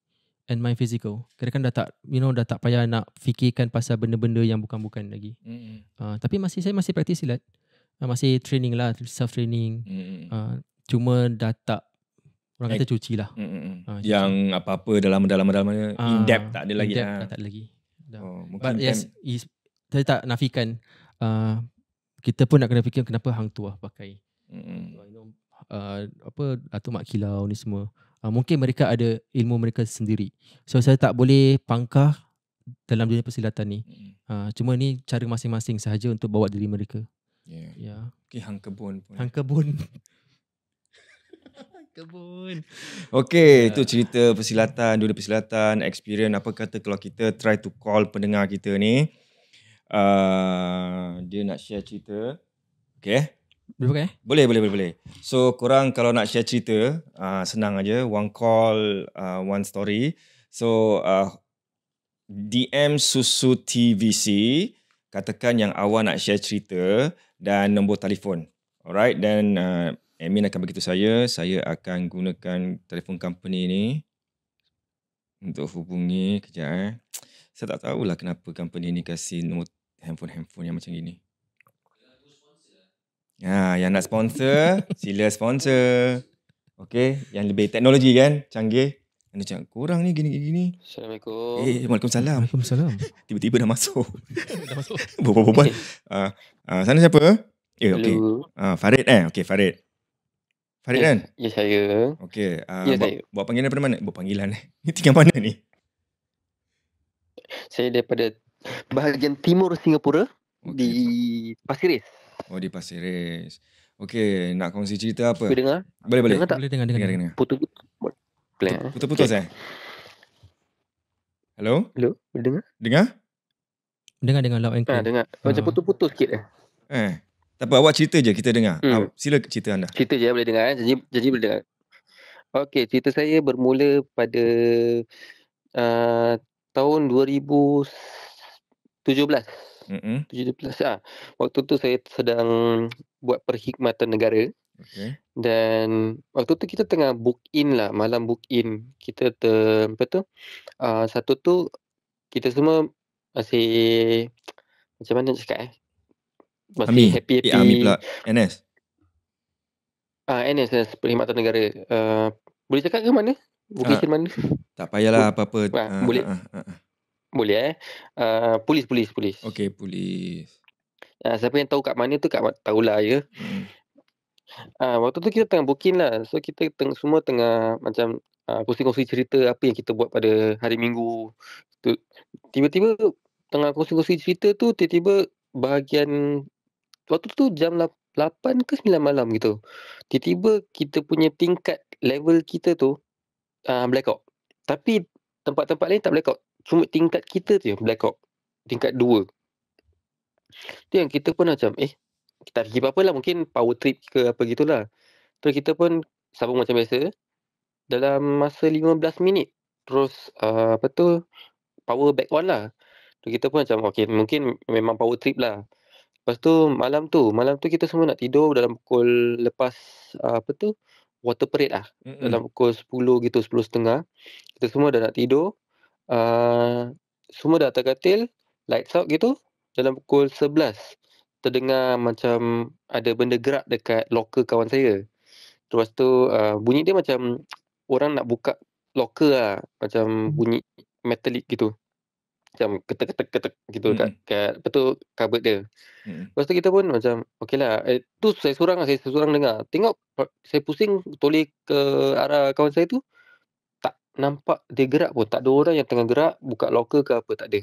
and my physical. Kadang-kadang dah tak payah nak fikirkan pasal benda-benda yang bukan-bukan lagi. Tapi saya masih praktis silat. Masih training lah, self training. Cuma dah tak, orang kata cuci lah. Yang apa-apa dalam in depth tak ada lagi. In depth tak ada lagi. Mungkin But yes, saya tak nafikan, kita pun nak kena fikir kenapa hang tu lah pakai Datuk Mak Kilau ni semua. Mungkin mereka ada ilmu mereka sendiri. So saya tak boleh pangkah dalam dunia persilatan ni. Cuma ni cara masing-masing sahaja untuk bawa diri mereka. Ya. Okay, hang kebun pun. Kebun. Okay, itu cerita persilatan, dunia persilatan, experience. Apa kata kalau kita try to call pendengar kita ni, dia nak share cerita. Okay. Boleh. So korang kalau nak share cerita, senang aja, one call, one story. So DM Susu TVC, katakan yang awak nak share cerita dan nombor telefon. Alright, dan admin akan beritahu saya akan gunakan telefon company ni untuk hubungi. Kejap saya tak tahulah kenapa company ni kasih nombor handphone yang macam gini. Yang nak sponsor, sila sponsor. Okay, yang lebih teknologi kan, canggih. Anda cakap, korang ni gini-gini. Assalamualaikum. Waalaikumsalam. Waalaikumsalam. Tiba-tiba dah masuk. Berbual. Sana siapa? Okay. Farid Okay, Farid. Farid kan? Ya, saya. Okay. Saya. Buat panggilan daripada mana? Buat panggilan Ni tinggal mana ni? Saya daripada bahagian timur Singapura, di Pasir Ris. Di Pasir Ris. Okay, nak kongsi cerita apa? Boleh dengar? Boleh. Dengar tak? Boleh dengar. Putus-putus Hello? Boleh dengar? Dengar loud and clear. Dengar. Macam putus-putus sikit Tak apa, awak cerita je, kita dengar. Sila cerita anda. Cerita je boleh dengar. Jadi boleh dengar. Okey, cerita saya bermula pada tahun 2017. 17. Waktu tu saya sedang buat perkhidmatan negara. Okay. Dan waktu tu kita tengah book in lah, malam book in. Kita satu tu kita semua masih, macam mana cakap masih happy. Army pula. NS. NS perkhidmatan negara. Boleh cakap ke mana? Vocation mana? Tak payahlah apa-apa. Boleh. Boleh Polis. Okey, polis. Siapa yang tahu kat mana tu tahulah ya. Waktu tu kita tengah booking lah. So kita semua tengah macam kongsi-kongsi cerita apa yang kita buat pada hari Minggu. Tiba-tiba tengah kongsi-kongsi cerita tu, tiba-tiba bahagian waktu tu jam 8 ke 9 malam gitu. Tiba-tiba kita punya tingkat level kita tu blackout. Tapi tempat-tempat lain tak blackout. Cuma tingkat kita tu blackout. Tingkat 2. Tu yang kita pun macam kita tak fikir apa-apa lah, mungkin power trip ke apa gitulah. Terus kita pun sambung macam biasa dalam masa 15 minit. Terus apa tu, power back on lah. So, kita pun macam okey, mungkin memang power trip lah. Lepas tu malam tu kita semua nak tidur dalam pukul lepas apa tu, water parade lah. Dalam pukul 10 gitu, 10.30. Kita semua dah nak tidur. Semua dah atas katil, lights out gitu. Dalam pukul 11 terdengar macam ada benda gerak dekat locker kawan saya. Lepas tu bunyi dia macam orang nak buka locker lah. Macam bunyi metalik gitu. Macam ketek-ketek gitu kat apa tu, cupboard dia. Lepas tu kita pun macam okeylah. Tu saya seorang dengar. Tengok saya pusing toleh ke arah kawan saya tu, tak nampak dia gerak pun. Tak ada orang yang tengah gerak buka locker ke apa, tak ada.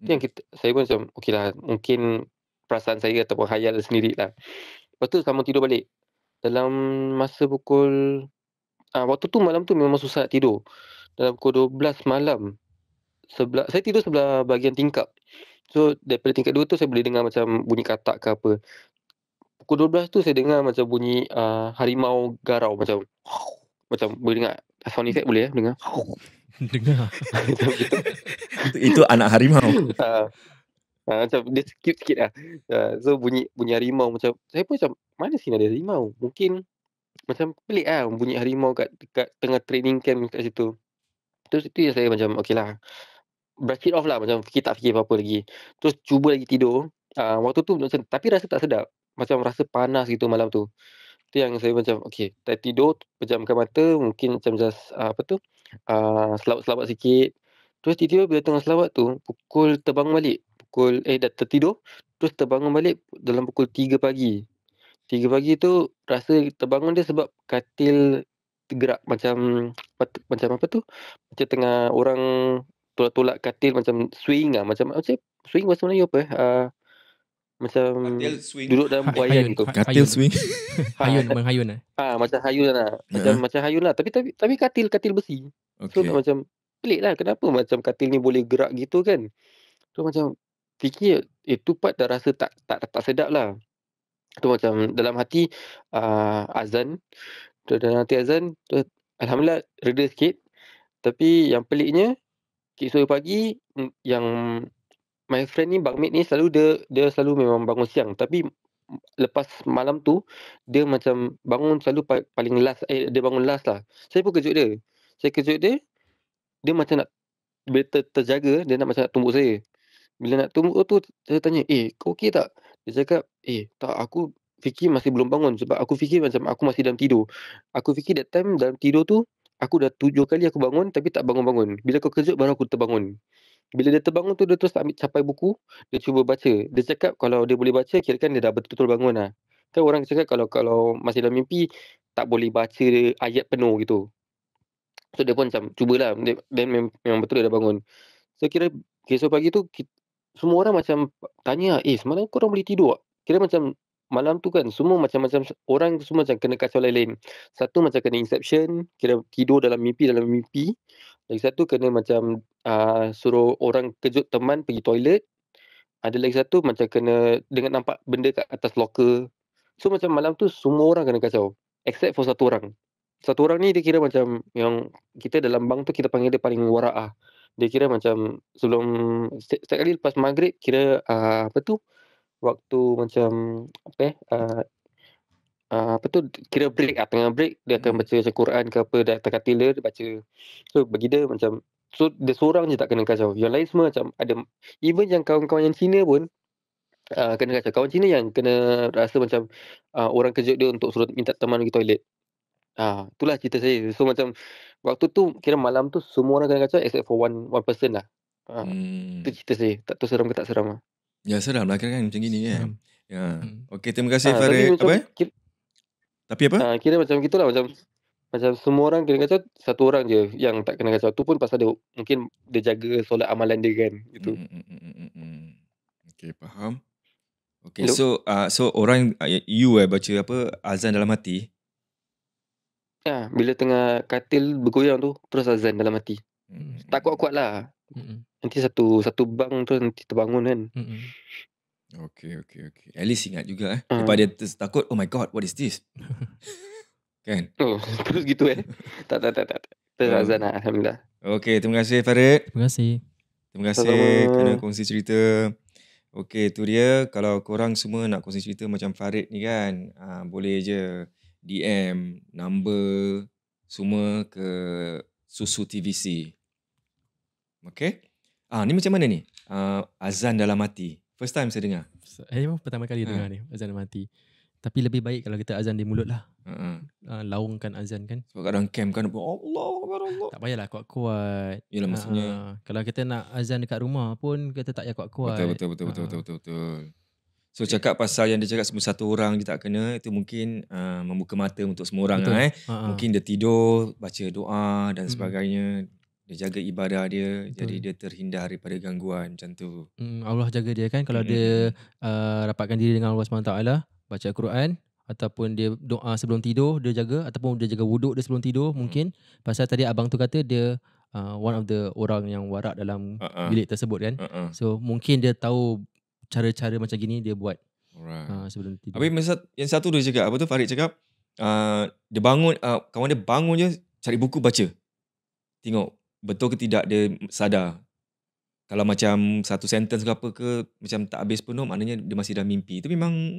Tu yang saya pun macam okeylah, mungkin perasaan saya ataupun khayal sendirilah. Lepas tu sambung tidur balik. Dalam masa pukul waktu tu malam tu memang susah nak tidur. Dalam pukul 12 malam, saya tidur sebelah bahagian tingkap. So daripada tingkat 2 tu saya boleh dengar macam bunyi katak ke apa. Pukul 12 tu saya dengar macam bunyi harimau garau macam boleh dengar sound effect, boleh dengar. Dengar. Macam gitu. Itu anak harimau. Macam dia cute sikit lah. So bunyi harimau macam, saya pun macam mana sini ada harimau. Mungkin macam pelik lah bunyi harimau kat tengah training camp kat situ. Terus itu yang saya macam okeylah, brush it off lah, macam tak fikir apa-apa lagi. Terus cuba lagi tidur. Waktu tu macam, tapi rasa tak sedap. Macam rasa panas gitu malam tu. Itu yang saya macam okey, tak tidur, pejamkan mata, mungkin macam just selawat-selawat sikit. Terus tiba-tiba bila tengah selawat tu, terbangun balik. Dah tertidur, terus terbangun balik dalam pukul 3 pagi. 3 pagi tu rasa terbangun dia sebab katil tergerak macam apa tu? Macam tengah orang tolak-tolak katil, macam swing lah. Macam swing bahasa Melayu apa macam Katil swing. duduk dalam buaian gitu. Katil swing. Menghayun lah. Macam hayun lah. Macam hayun lah. Tapi katil besi. So macam pelik lah, kenapa macam katil ni boleh gerak gitu kan. So macam fikir tu part dah rasa tak sedap lah. Tu macam dalam hati azan. Tu dalam hati azan tu, alhamdulillah reda sikit. Tapi yang peliknya, esok pagi yang my friend ni, bunkmate ni selalu dia selalu memang bangun siang. Tapi lepas malam tu dia macam bangun selalu paling last. Dia bangun last lah. Saya pun kejut dia. Dia macam nak, bila terjaga, dia nak macam nak tumbuk saya. Bila nak tumbuk tu, saya tanya, kau okey tak? Dia cakap, tak, aku fikir masih belum bangun. Sebab aku fikir macam aku masih dalam tidur. Aku fikir that time dalam tidur tu, aku dah 7 kali aku bangun tapi tak bangun-bangun. Bila kau kejut baru aku terbangun. Bila dia terbangun tu, dia terus capai buku. Dia cuba baca. Dia cakap kalau dia boleh baca, kirakan dia dah betul-betul bangun lah. Kan orang cakap kalau masih dalam mimpi, tak boleh baca ayat penuh gitu. So dia pun macam cubalah. Dan memang betul dia dah bangun. So kira esok pagi tu, semua orang macam tanya, semalam korang boleh tidur tak? Kira macam malam tu kan, semua macam-macam orang semua macam kena kacau lain-lain. Satu macam kena inception, kira tidur dalam mimpi. Lagi satu kena macam suruh orang kejut teman pergi toilet. Ada lagi satu macam kena dengan nampak benda kat atas locker. So macam malam tu semua orang kena kacau. Except for satu orang. Satu orang ni dia kira macam yang kita dalam bang tu kita panggil dia paling warak lah. Dia kira macam sebelum setiap kali lepas maghrib, kira apa tu, waktu macam apa tu, kira break tengah break dia akan baca Quran ke apa, dah terkatil dia baca. So bagi dia macam, so dia seorang je tak kena kacau. Yang lain semua macam ada, even yang kawan-kawan yang Cina pun kena kacau. Kawan Cina yang kena rasa macam orang kejut dia untuk suruh minta teman pergi toilet. Itulah cerita saya. So macam waktu tu kira malam tu semua orang kena kacau except for one person lah. Itu cerita saya. Tak tahu seram ke tak seram lah. Ya seram lah kan macam gini kan. Ya. Okey, terima kasih Farid. Tapi apa? Kira macam gitulah, macam semua orang kena kacau, satu orang je yang tak kena kacau. Tu pun pasal dia mungkin dia jaga solat amalan dia kan gitu. Okey, faham. Okey, so orang you baca apa azan dalam hati? Bila tengah katil bergoyang tu, terus azan dalam hati. Tak kuat-kuat lah. Nanti satu bang tu nanti terbangun kan. Okay. At least ingat juga daripada takut, oh my god, what is this? Kan? Oh, terus gitu Tak. Terus azan lah, Alhamdulillah. Okay, terima kasih Farid. Terima kasih. Terima kasih Sama-sama. kerana kongsi cerita. Okay, tu dia. Kalau korang semua nak kongsi cerita macam Farid ni kan, boleh je DM number semua ke Susu TVC. Okay? Ni macam mana ni? Azan dalam hati. First time saya dengar. Memang pertama kali dengar ni azan mati. Tapi lebih baik kalau kita azan di mulut lah. Laungkan azan kan. Sebab kadang camp kan, Allah. Tak payahlah kuat-kuat. Yelah maksudnya. Kalau kita nak azan dekat rumah pun kita tak payah kuat-kuat. Betul. So cakap pasal yang dia cakap semua satu orang dia tak kena, itu mungkin membuka mata untuk semua orang lah. Mungkin dia tidur, baca doa dan sebagainya. Dia jaga ibadah dia. Betul. Jadi dia terhindar daripada gangguan macam tu. Allah jaga dia kan. Kalau dia rapatkan diri dengan Allah SWT, baca Quran, ataupun dia doa sebelum tidur, dia jaga, ataupun dia jaga wuduk dia sebelum tidur mungkin. Pasal tadi abang tu kata dia one of the orang yang warak dalam bilik tersebut kan. So mungkin dia tahu cara-cara macam gini dia buat sebelum tidur. Habis yang satu dia cakap, apa tu Farid cakap, dia bangun, kawan dia bangun je cari buku baca. Tengok betul ke tidak dia sadar. Kalau macam satu sentence ke apa ke macam tak habis penuh, maknanya dia masih dalam mimpi. Itu memang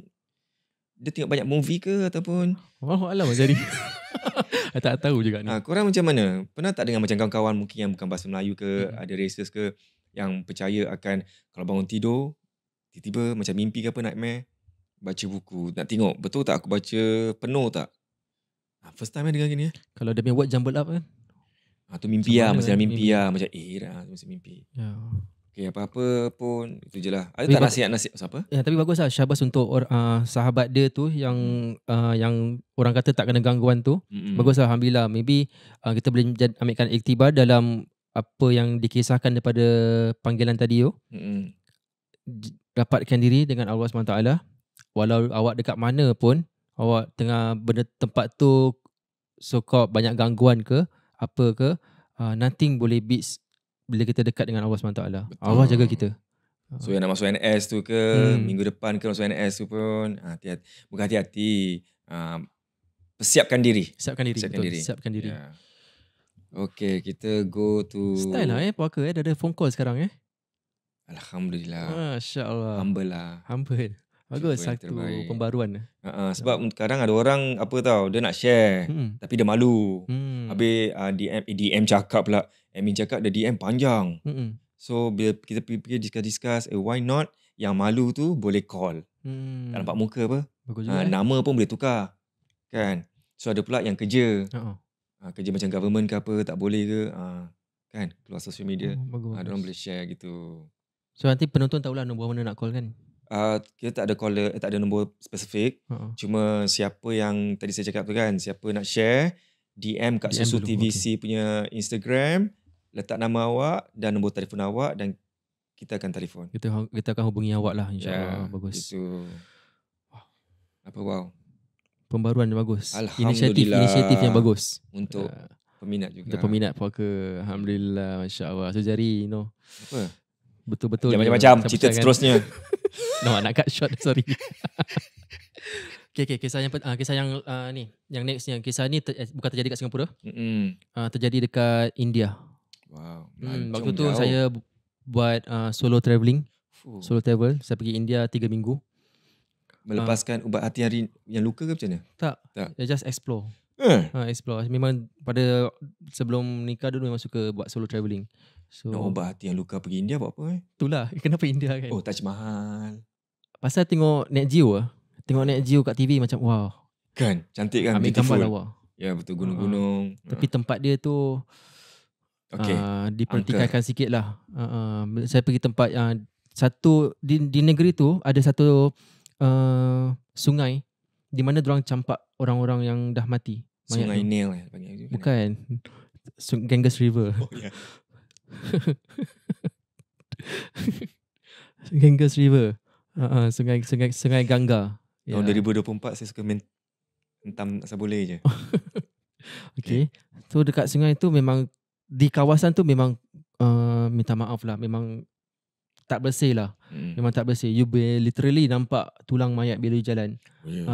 dia tengok banyak movie ke ataupun Alam jadi. Tak tahu juga ni. Korang macam mana? Pernah tak dengar macam kawan-kawan mungkin yang bukan bahasa Melayu ke, ada races ke, yang percaya akan kalau bangun tidur tiba-tiba macam mimpi ke apa, nightmare, baca buku, nak tengok betul tak aku baca penuh tak? First time dengar gini. Kalau dia punya word jumble up kan, tu mimpi lah, masih dalam mimpi lah. Macam masih mimpi. Okay, apa-apa pun itu je lah. Ada tak nasihat siapa? Ya, tapi bagus lah Syahbaz untuk sahabat dia tu yang orang kata tak kena gangguan tu. Bagus lah, Alhamdulillah. Maybe kita boleh ambilkan iktibar dalam apa yang dikisahkan daripada panggilan tadi tu. Dapatkan diri dengan Allah SWT. Walau awak dekat mana pun, awak tengah tempat tu so-called banyak gangguan ke, apa ke, nothing boleh beats bila kita dekat dengan Allah SWT. Betul. Allah jaga kita. So yang nak masuk NS tu ke, minggu depan ke masuk NS tu pun, bukan hati-hati, persiapkan diri. Siapkan diri. Yeah. Okay, kita go to style lah puaka dah ada phone call sekarang Alhamdulillah. Masya Allah. Humble lah. Bagus, satu pembaruan. Sebab kadang ada orang apa tahu, dia nak share tapi dia malu. Habis DM cakap pula, admin cakap dia DM panjang. So bila kita pergi discuss, why not yang malu tu boleh call. Tak nampak muka apa. Bagus juga. Nama pun boleh tukar. Kan? So ada pula yang kerja. Kerja macam government ke apa, tak boleh ke. Kan? Keluar social media. Ada orang boleh share gitu. So nanti penonton tahulah nombor mana nak call kan? Kita tak ada caller, tak ada nombor spesifik. Cuma siapa yang tadi saya cakap tu kan, siapa nak share, DM kat Susu TVC punya Instagram, letak nama awak dan nombor telefon awak dan kita akan telefon. Kita akan hubungi awak lah, insyaAllah. Bagus. Itu. Apa wow. Pembaruan yang bagus. Alhamdulillah. Inisiatif yang bagus. Untuk peminat juga. Untuk peminat puaka. Alhamdulillah. Masya Allah. So jari, apa? Betul-betul. Macam-macam cerita seterusnya. Nak cut short, sorry. Okay, kisah yang ni, yang next yang kisah ni bukan terjadi kat Singapura. Terjadi dekat India. Wow. Waktu tu saya buat solo travelling. Solo travel. Saya pergi India 3 minggu. Melepaskan ubat hati yang luka ke macam mana? Tak. Just explore. Explore. Memang pada sebelum nikah dulu memang suka buat solo travelling. So ubat hati yang luka pergi India buat apa? Itulah kenapa India kan. Taj Mahal. Pasal tengok Net Geo Tengok Net Geo kat TV macam wow. Kan, cantik kan, ambil beautiful. Gambar lawa. Ya betul, gunung-gunung. Tapi tempat dia tu dipertikaikan sikit lah. Saya pergi tempat satu di negeri tu ada satu sungai di mana diorang campak orang-orang yang dah mati. Sungai Nil bukan. Ganges River. Oh ya. Ganges River. Sungai Gangga. Tahun 2024 saya suka hentam asal boleh je. Okay. So dekat sungai tu memang, di kawasan tu memang minta maaf lah, memang tak bersih lah. Memang tak bersih. You literally nampak tulang mayat bila you jalan.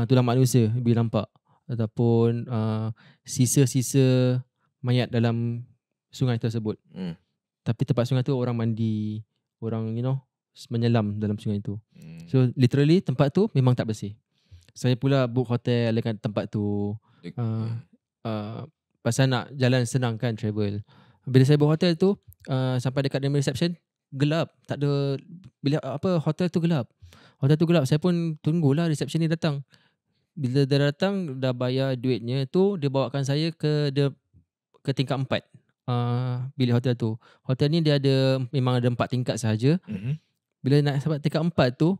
Tulang manusia bila nampak. Ataupun sisa-sisa mayat dalam sungai tersebut. Tapi tempat sungai tu orang mandi, orang menyelam dalam sungai tu. So literally tempat tu memang tak bersih. Saya pula book hotel dekat tempat tu. Pasal nak jalan senang kan, travel. Bila saya book hotel tu, sampai dekat dengan reception, gelap. Tak ada, bila hotel tu gelap. Hotel tu gelap. Saya pun tunggulah reception ni datang. Bila dia datang, dah bayar duitnya tu, dia bawakan saya ke tingkat 4. Bilik hotel tu. Hotel ni dia memang ada 4 tingkat sahaja. Bila nak sampai tingkat 4 tu,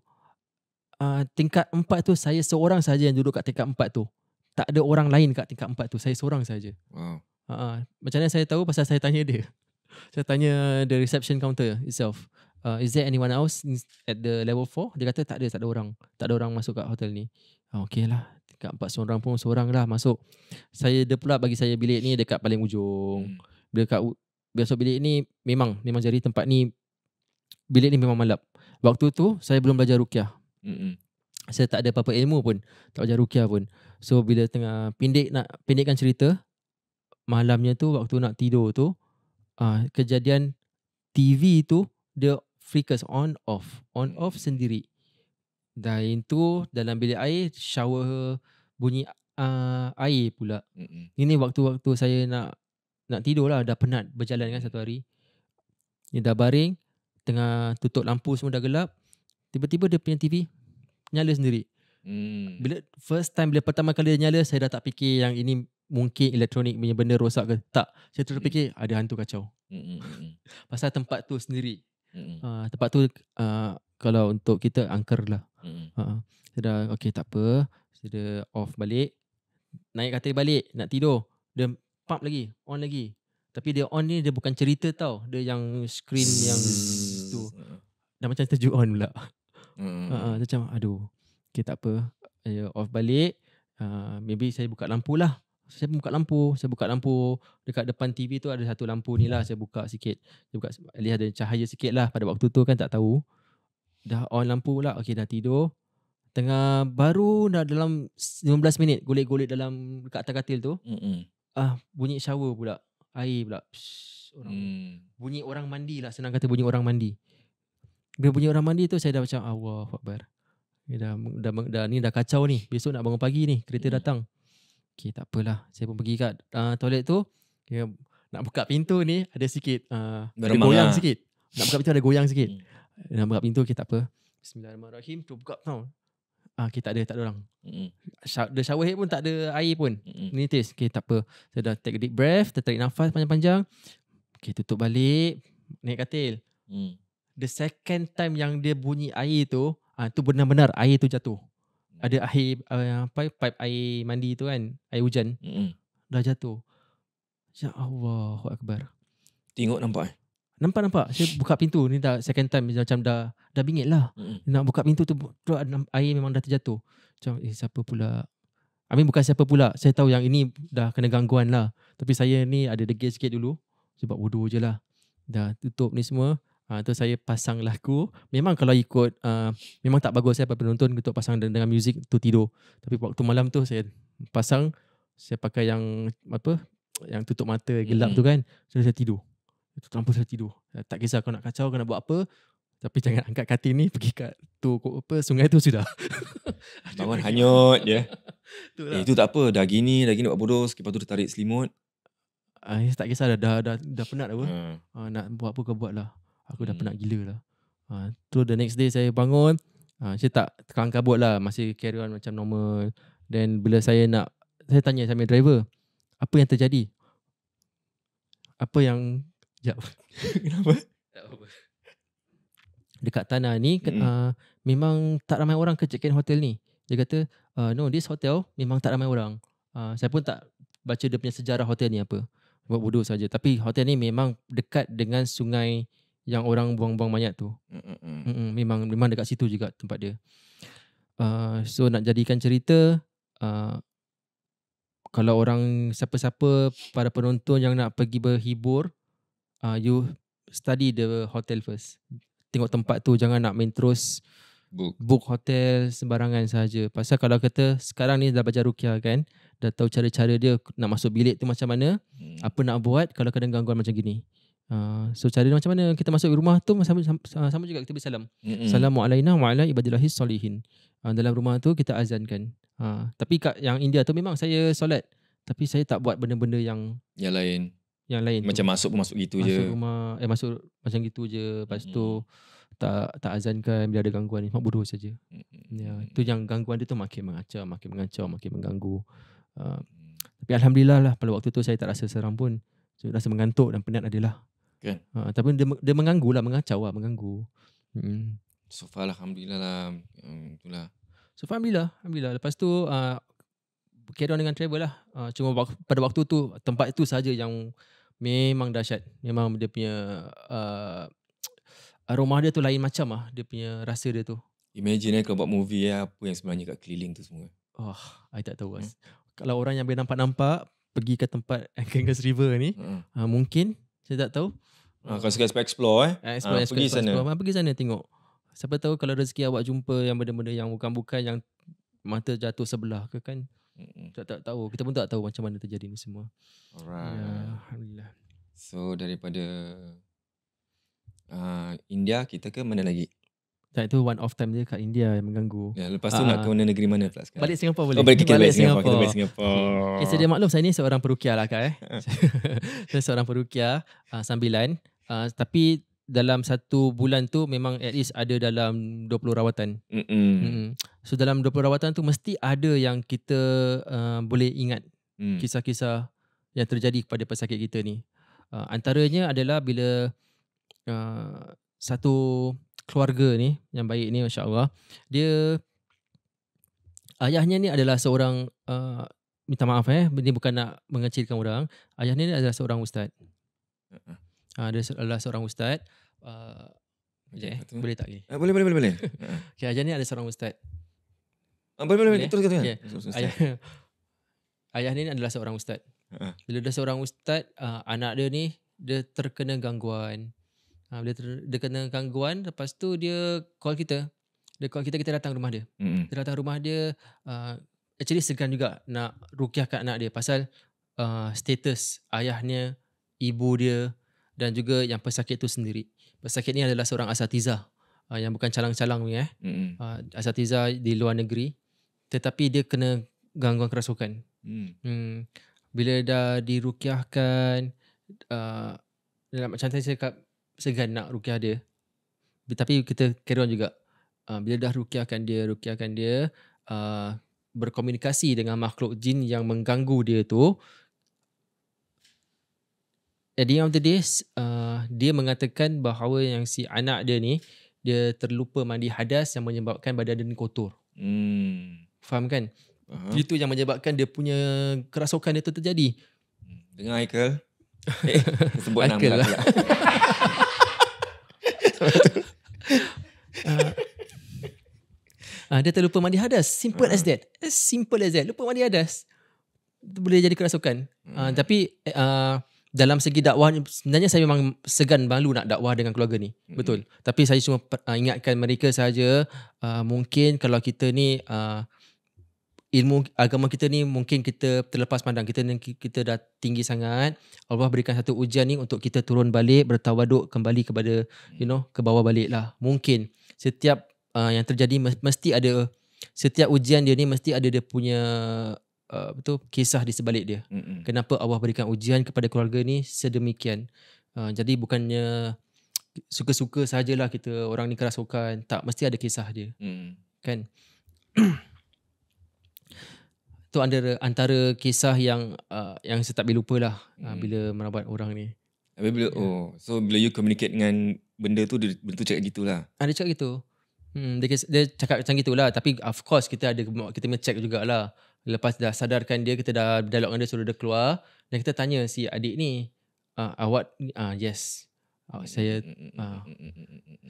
tingkat 4 tu saya seorang saja yang duduk kat tingkat 4 tu. Tak ada orang lain kat tingkat 4 tu. Saya seorang saja. Wow. Macam mana saya tahu? Pasal saya tanya dia. Saya tanya the reception counter itself. Is there anyone else at the level 4? Dia kata tak ada orang. Tak ada orang masuk kat hotel ni. Okey lah. Tingkat 4 seorang pun seorang lah masuk. Dia pula bagi saya bilik ni dekat paling ujung. Bila masuk bilik ni memang jadi tempat ni, bilik ni memang malap. Waktu tu saya belum belajar ruqyah. Saya tak ada apa-apa ilmu pun, tak belajar ruqyah pun. So bila tengah pendekkan cerita, malamnya tu waktu nak tidur tu, kejadian TV tu dia flickers on off sendiri. Dan itu dalam bilik air shower bunyi air pula. Ini waktu-waktu saya nak tidur lah, dah penat berjalan kan satu hari. Dia dah baring, tengah tutup lampu semua dah gelap. Tiba-tiba dia punya TV nyala sendiri. Bila pertama kali dia nyala, saya dah tak fikir yang ini mungkin elektronik punya benda rosak ke. Tak, saya terus fikir ada hantu kacau. Pasal tempat tu sendiri. Tempat tu kalau untuk kita angker lah. Saya dah okay, tak apa. Saya dah off balik, naik katil balik nak tidur. Dia pump lagi, on lagi. Tapi dia on ni dia bukan cerita tau. Dia yang screen yang tu. Dah macam terjuk on pula. Macam aduh, okay, tak apa. Off balik. Maybe saya buka lampu lah. Saya buka lampu dekat depan TV tu, ada satu lampu ni lah. Saya buka sikit. Lihat ada cahaya sikit lah. Pada waktu tu kan tak tahu. Dah on lampu lah. Okay, dah tidur. Baru dah dalam 15 minit golek-golek dalam dekat atas katil tu. Bunyi shower pula. Air pula. Bunyi orang mandi lah. Senang kata bunyi orang mandi. Bila bunyi orang mandi tu saya dah macam Allahu Akbar. Dah ni dah kacau ni. Besok nak bangun pagi ni, kereta datang. Okay, tak apalah. Saya pun pergi kat toilet tu. Nak buka pintu ni ada sikit ada goyang sikit. Nak buka pintu ada goyang sikit. Nak buka pintu, okay, tak apa. Bismillahirrahmanirrahim. Tu buka tau. Okay, tak ada orang. The shower head pun tak ada air pun. Nitis. Okay, tak apa. Saya dah take a deep breath, tarik nafas panjang-panjang. Okay, tutup balik, naik katil. The second time yang dia bunyi air tu, tu benar-benar air tu jatuh. Ada air pipe air mandi tu kan, air hujan. Dah jatuh. Ya Allahu Akbar. Tengok nampak. Nampak. Saya buka pintu ni dah second time, macam dah bingit lah. Nak buka pintu tu air memang dah terjatuh. Macam siapa pula? Bukan siapa pula. Saya tahu yang ini dah kena gangguan lah. Tapi saya ni ada degil sikit dulu. Sebab bodoh je lah. Dah tutup ni semua. Tu saya pasang lagu. Memang kalau ikut memang tak bagus saya penonton untuk pasang dengan muzik tu tidur. Tapi waktu malam tu saya pasang, saya pakai yang yang tutup mata gelap tu kan. So saya tidur. Itu lampu saya tidur. Tak kisah kau nak kacau, kau nak buat apa, tapi jangan angkat katil ni pergi kat sungai tu sudah. Bangun hanyut je. Itu tak apa, dah gini buat bodoh, lepas tu dia tarik selimut. Tak kisah dah penat apa. Nak buat apa kau buat lah. Aku dah penat gila lah. Tu the next day saya bangun, saya tak kelang kabut lah, masih carry on macam normal. Dan bila saya tanya sama driver, apa yang terjadi? Kenapa? Dekat tanah ni memang tak ramai orang ke check-in hotel ni. Dia kata no, this hotel memang tak ramai orang. Saya pun tak baca dia punya sejarah hotel ni apa. Buat bodoh saja. Tapi hotel ni memang dekat dengan sungai yang orang buang-buang mayat tu. Memang dekat situ juga tempat dia. So nak jadikan cerita, kalau orang siapa-siapa para penonton yang nak pergi berhibur, you study the hotel first. tengok tempat tu, jangan nak main terus book hotel sembarangan saja. Pasal kalau kata sekarang ni dah belajar ruqyah kan, dah tahu cara-cara dia nak masuk bilik tu macam mana, apa nak buat kalau kadang gangguan macam gini. So cara dia macam mana, kita masuk rumah tu sama juga kita bersalam. Assalamualaikum wa ala ibadillahis solihin. Dalam rumah tu kita azankan. Tapi kat yang India tu memang saya solat, tapi saya tak buat benda-benda yang lain. Macam tu. masuk gitu masuk je. Rumah masuk macam gitu je. Lepas tu tak azankan bila ada gangguan ni, mak bodoh saja. Ya, tu yang gangguan dia tu makin mengacau, makin mengganggu. Tapi alhamdulillah lah pada waktu tu saya tak rasa seram pun. Saya rasa mengantuk dan penat adalah. Kan? Tapi dia mengganggu lah, mengacau lah, mengganggu. So far alhamdulillah lah. Itulah. So far alhamdulillah. Lepas tu carry on dengan travel lah. Cuma pada waktu tu tempat itu saja yang memang dahsyat. Memang dia punya aroma dia tu lain macam lah. Dia punya rasa dia tu. Imagine kalau buat movie apa yang sebenarnya kat keliling tu semua. I tak tahu. Kalau orang yang boleh nampak pergi ke tempat Ganges River ni, mungkin saya tak tahu. Kalau suka explore pergi sana. Pergi sana tengok. Siapa tahu kalau rezeki awak jumpa yang benda-benda yang bukan-bukan, yang mata jatuh sebelah ke kan. Tak tahu. Kita pun tak tahu macam mana terjadi ni semua. Alright. Ya, alhamdulillah. So daripada India kita ke mana lagi? Dan itu one off time dia kat India yang mengganggu. Ya, lepas tu nak ke mana negeri mana pula sekarang? Balik Singapura boleh. Balik Singapura. Singapura. Kita balik Singapura. Okay, sedia maklum saya ni seorang peruqyah lah Kak. Saya seorang peruqyah sambilan. Tapi dalam satu bulan tu memang at least ada dalam 20 rawatan. So dalam 20 rawatan tu mesti ada yang kita boleh ingat kisah-kisah yang terjadi kepada pesakit kita ni. Antaranya adalah bila satu keluarga ni yang baik ni, masya-Allah, dia ayahnya ni adalah seorang minta maaf ini bukan nak mengecilkan orang. Ayahnya ni adalah seorang ustaz. Dia adalah seorang ustaz. Boleh tak? Boleh. Okay, ayah ni ada seorang ustaz. Boleh. Teruskan. Ayah ni adalah seorang ustaz. Bila dia seorang ustaz, anak dia ni dia terkena gangguan. Bila dia kena gangguan, lepas tu dia call kita. Kita datang rumah dia. Kita datang rumah dia, actually segan juga nak ruqyahkan anak dia pasal status ayahnya, ibu dia dan juga yang pesakit tu sendiri. Pesakit ni adalah seorang asatizah yang bukan calang-calang ni asatizah di luar negeri, tetapi dia kena gangguan kerasukan. Bila dah diruqyahkan, macam tadi saya cakap, segan nak ruqyah dia. Tapi kita carry on juga. Bila dah ruqyahkan dia berkomunikasi dengan makhluk jin yang mengganggu dia tu. At the end of the day, dia mengatakan bahawa yang si anak dia ni, dia terlupa mandi hadas yang menyebabkan badan dia kotor. Faham kan? Itu yang menyebabkan dia punya kerasukan dia tu terjadi. Dengar Haikal. Sebut nama Haikal lah. Dia terlupa mandi hadas. Simple as that. Lupa mandi hadas boleh jadi kerasukan. Tapi dalam segi dakwah, sebenarnya saya memang segan malu nak dakwah dengan keluarga ni. Betul. Tapi saya cuma ingatkan mereka saja, mungkin kalau kita ni ilmu agama kita ni mungkin kita terlepas pandang, kita dah tinggi sangat. Allah berikan satu ujian ni untuk kita turun balik, bertawaduk kembali kepada ke bawah balik lah. Mungkin setiap yang terjadi mesti ada, setiap ujian dia ni mesti ada dia punya kisah di sebalik dia. Kenapa Allah berikan ujian kepada keluarga ni sedemikian. Jadi bukannya suka-suka sajalah kita orang ni kerasukan, tak, mesti ada kisah dia. Kan? Itu antara kisah yang saya tak boleh lupa lah bila merawat orang ni. So bila you communicate dengan benda tu, dia cakap gitulah. Dia cakap gitu. Dia cakap macam gitulah. Tapi of course kita check jugalah. Lepas dah sadarkan dia, kita dah dialog dengan dia, suruh dia keluar, dan kita tanya si adik ni, awak yes, saya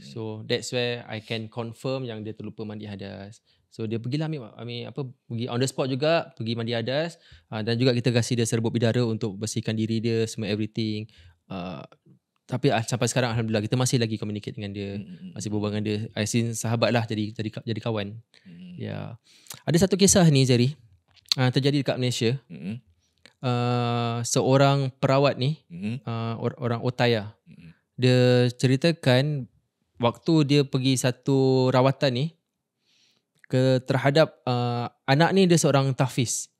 so that's where I can confirm yang dia terlupa mandi hadas. So dia pergilah pergi on the spot juga, pergi mandi hadas, dan juga kita kasih dia serbuk bidara untuk bersihkan diri dia, semua everything. Tapi sampai sekarang alhamdulillah kita masih lagi communicate dengan dia, masih berbual dengan dia. I seen sahabat lah, jadi kawan. Ya. Ada satu kisah ni Zari, terjadi dekat Malaysia. Seorang perawat ni, orang Otaya. Dia ceritakan waktu dia pergi satu rawatan ni terhadap anak ni, dia seorang tahfiz.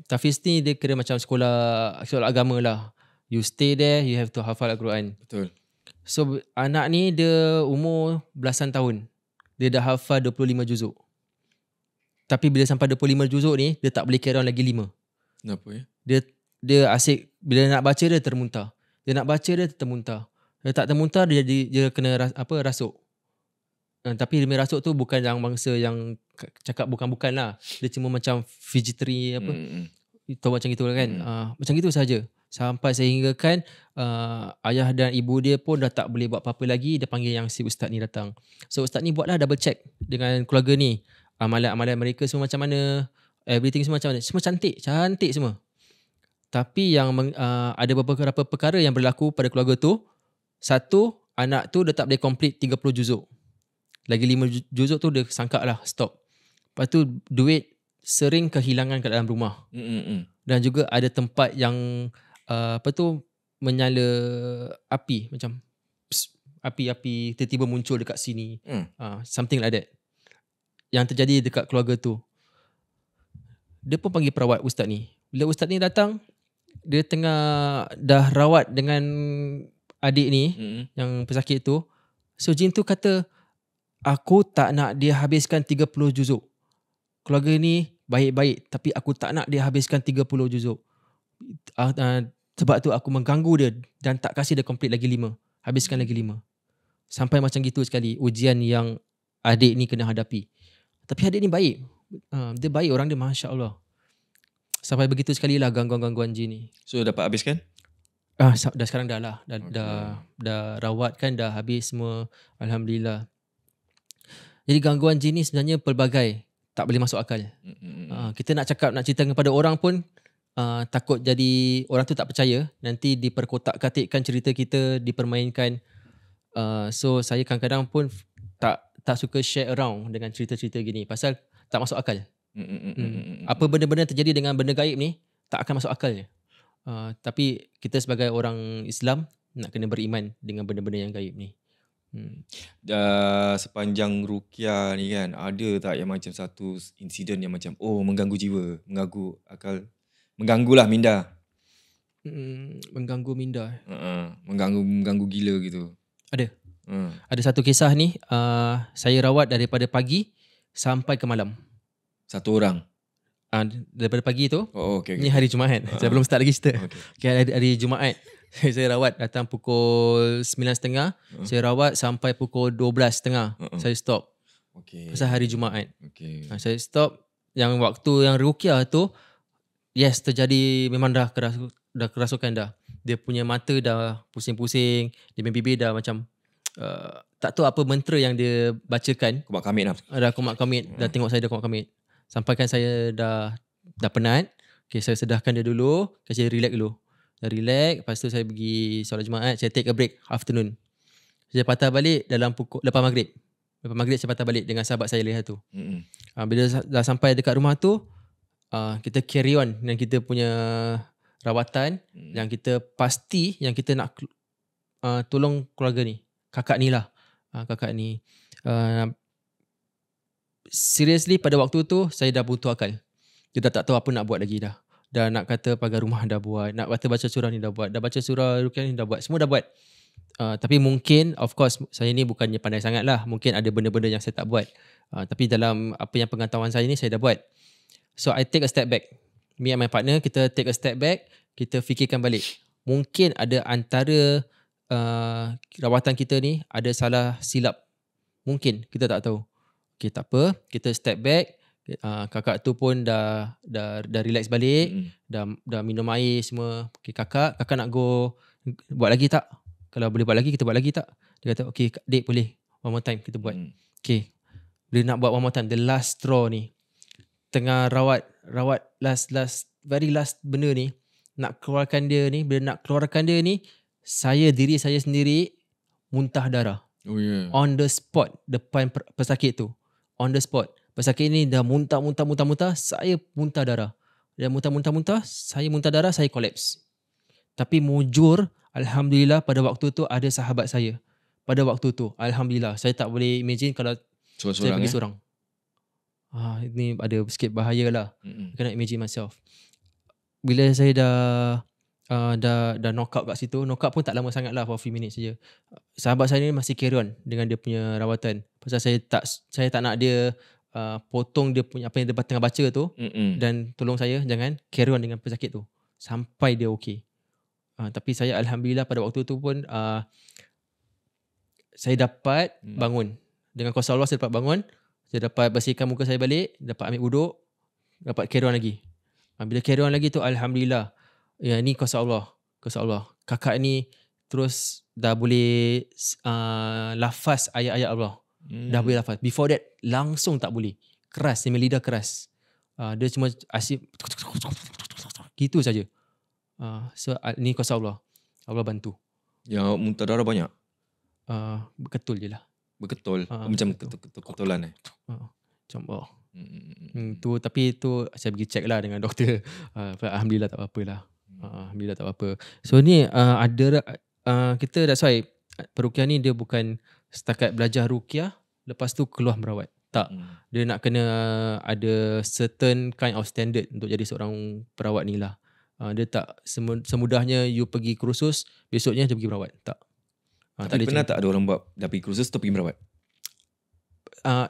Tahfiz ni dia kira macam sekolah agama lah. You stay there, you have to hafal Al-Quran. Betul. So anak ni dia umur belasan tahun, dia dah hafal 25 juzuk. Tapi bila sampai 25 juzuk ni, dia tak boleh carry on lagi 5. Kenapa ya? Dia asyik, bila nak baca dia termuntah. Dia nak baca dia termuntah. Dia tak termuntah, dia kena rasuk. Tapi dia rasuk tu bukan yang bangsa yang cakap bukan-bukan lah. Dia cuma macam fidgetry Tahu macam gitu kan. Macam gitu saja. Sampai sehingga kan ayah dan ibu dia pun dah tak boleh buat apa-apa lagi. Dia panggil yang si ustaz ni datang. So ustaz ni buatlah double check dengan keluarga ni. Amalan-amalan mereka semua macam mana, everything semua macam mana. Semua cantik semua. Tapi yang ada beberapa perkara yang berlaku pada keluarga tu. Satu, anak tu dah tak boleh complete 30 juzuk. Lagi 5 juzuk tu dia sangka lah stop. Lepas tu duit sering kehilangan kat dalam rumah. Dan juga ada tempat yang menyala api, macam api tiba-tiba muncul dekat sini. Something like that yang terjadi dekat keluarga tu. Dia pun panggil perawat ustaz ni. Bila ustaz ni datang, dia tengah dah rawat dengan adik ni yang pesakit tu. So jin tu kata, aku tak nak dia habiskan 30 juzuk. Keluarga ni baik-baik, tapi aku tak nak dia habiskan 30 juzuk. Sebab tu aku mengganggu dia dan tak kasih dia complete lagi 5. Habiskan lagi 5. Sampai macam gitu sekali ujian yang adik ni kena hadapi. Tapi adik ni baik. Dia baik, orang dia Masya Allah. Sampai begitu sekali lah gangguan-gangguan jin ni. So dapat habiskan? Dah sekarang dah lah. Dah rawat kan, dah habis semua. Alhamdulillah. Jadi gangguan jin ni sebenarnya pelbagai. Tak boleh masuk akal. Kita nak cakap, nak cerita kepada orang pun takut jadi orang tu tak percaya. Nanti diperkotak-katikkan cerita kita, dipermainkan. So saya kadang-kadang pun tak suka share around dengan cerita-cerita gini. Pasal tak masuk akal. Apa benda-benda terjadi dengan benda gaib ni, tak akan masuk akalnya. Tapi kita sebagai orang Islam nak kena beriman dengan benda-benda yang gaib ni. Sepanjang ruqyah ni kan, ada tak yang macam satu insiden yang macam mengganggu jiwa, mengganggu akal, mengganggulah minda? Mengganggu minda. Mengganggu gila gitu. Ada. Ada satu kisah ni, saya rawat daripada pagi sampai ke malam. Satu orang? Daripada pagi tu. Okay. Ni hari Jumaat. Saya belum start lagi cerita. Hari Jumaat. Saya rawat datang pukul 9.30. Saya rawat sampai pukul 12.30. Saya stop. Pasal hari Jumaat. Saya stop. Yang waktu yang ruqyah tu, yes, terjadi, memang dah kerasukan dah. Dia punya mata dah pusing-pusing. Dia punya bibir dah macam tak tahu apa mentera yang dia bacakan. Komat kamit lah. Dah komat kamit. Dah tengok saya dah komat kamit. Sampaikan saya dah penat. Okay, saya sedahkan dia dulu. Saya relax dulu. Dah relax. Lepas tu saya pergi solat Jumaat. Saya take a break afternoon. Saya patah balik dalam pukul lepas maghrib. Lepas maghrib saya patah balik dengan sahabat saya lihat tu. Bila dah sampai dekat rumah tu, kita carry on dengan kita punya rawatan. Yang kita pasti yang kita nak tolong keluarga ni. Kakak ni lah. Kakak ni. Seriously pada waktu tu saya dah buntu akal. Dia dah tak tahu apa nak buat lagi dah. Dah nak kata pagar rumah dah buat. Nak baca surah ni dah buat. Dah baca surah ruqyah ni dah buat. Semua dah buat. Tapi mungkin, of course, saya ni bukannya pandai sangat lah. Mungkin ada benda-benda yang saya tak buat. Tapi dalam apa yang pengetahuan saya ni, saya dah buat. So I take a step back. Me and my partner, kita take a step back. Kita fikirkan balik. Mungkin ada antara rawatan kita ni ada salah silap. Mungkin, kita tak tahu. Okay, tak apa. Kita step back. Kakak tu pun dah relax balik. Dah minum air semua. Okay, kakak nak go buat lagi tak? Kalau boleh buat lagi, kita buat lagi tak? Dia kata, okay, dek boleh. One more time kita buat. Okay. Bila nak buat one more time, the last straw ni. Tengah rawat very last benda ni. Nak keluarkan dia ni. Bila nak keluarkan dia ni, diri saya sendiri muntah darah. Oh ya. On the spot depan pesakit tu. On the spot. Pesakit ni dah muntah, saya muntah darah. Dia muntah, saya muntah darah, saya collapse. Tapi mujur, alhamdulillah pada waktu tu ada sahabat saya. Pada waktu tu, alhamdulillah, saya tak boleh imagine kalau saya pergi seorang. Ini ada sikit bahaya lah. I cannot imagine myself. Bila saya dah knock out kat situ, knock out pun tak lama sangat lah, for a few minutes saja. Sahabat saya ni masih carry on dengan dia punya rawatan. Pasal saya tak nak dia potong dia punya apa yang dia tengah baca tu, dan tolong saya jangan carry on dengan pesakit tu sampai dia okey. Tapi saya alhamdulillah pada waktu tu pun saya dapat bangun. Dengan kuasa Allah saya dapat bangun. Saya dapat bersihkan muka saya balik, dapat ambil wuduk, dapat carry on lagi. Bila carry on lagi tu alhamdulillah. Ya, ni kuasa Allah. Kakak ni terus dah boleh lafaz ayat-ayat Allah. Dah boleh lafaz. Before that langsung tak boleh. Keras, dia lidah keras. Dia cuma asyik gitu saja. So ni kuasa Allah. Allah bantu. Yang muntah darah banyak? Betul je lah. Berketul. Macam ketulan Macam tu, tapi tu saya pergi check lah dengan doktor. Alhamdulillah tak apa-apa lah. Alhamdulillah tak apa-apa. So ni kita that's why peruqyah ni dia bukan setakat belajar ruqyah lepas tu keluar merawat. Tak. Dia nak kena ada certain kind of standard untuk jadi seorang perawat ni lah. Dia tak semudahnya you pergi kursus, besoknya dia pergi merawat. Tak. Tapi pernah tak ada orang buat dah pergi kursus tu pergi merawat?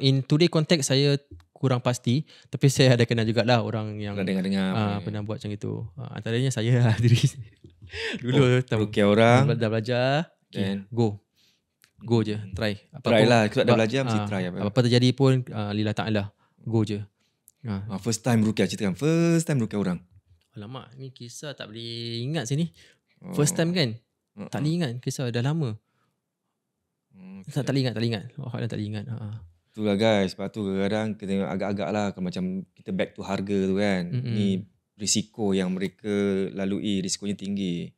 In today context saya kurang pasti, tapi saya ada kenal jugalah orang yang dengar pernah buat macam itu. Antaranya saya lah diri dulu ruqyah orang dah belajar, go je, try. Try lah, kalau dah belajar mesti try apa terjadi pun lillah ta'ala, go je. First time ruqyah, ceritakan first time ruqyah orang. Alamak, ni kisah tak boleh ingat sini. First time kan? Tak boleh ingat, kisah dah lama. Tak boleh ingat. Tak boleh ingat. Itulah guys, sebab tu kadang-kadang kita tengok agak-agak lah kalau macam kita back to harga tu kan. Ni risiko yang mereka lalui, risikonya tinggi.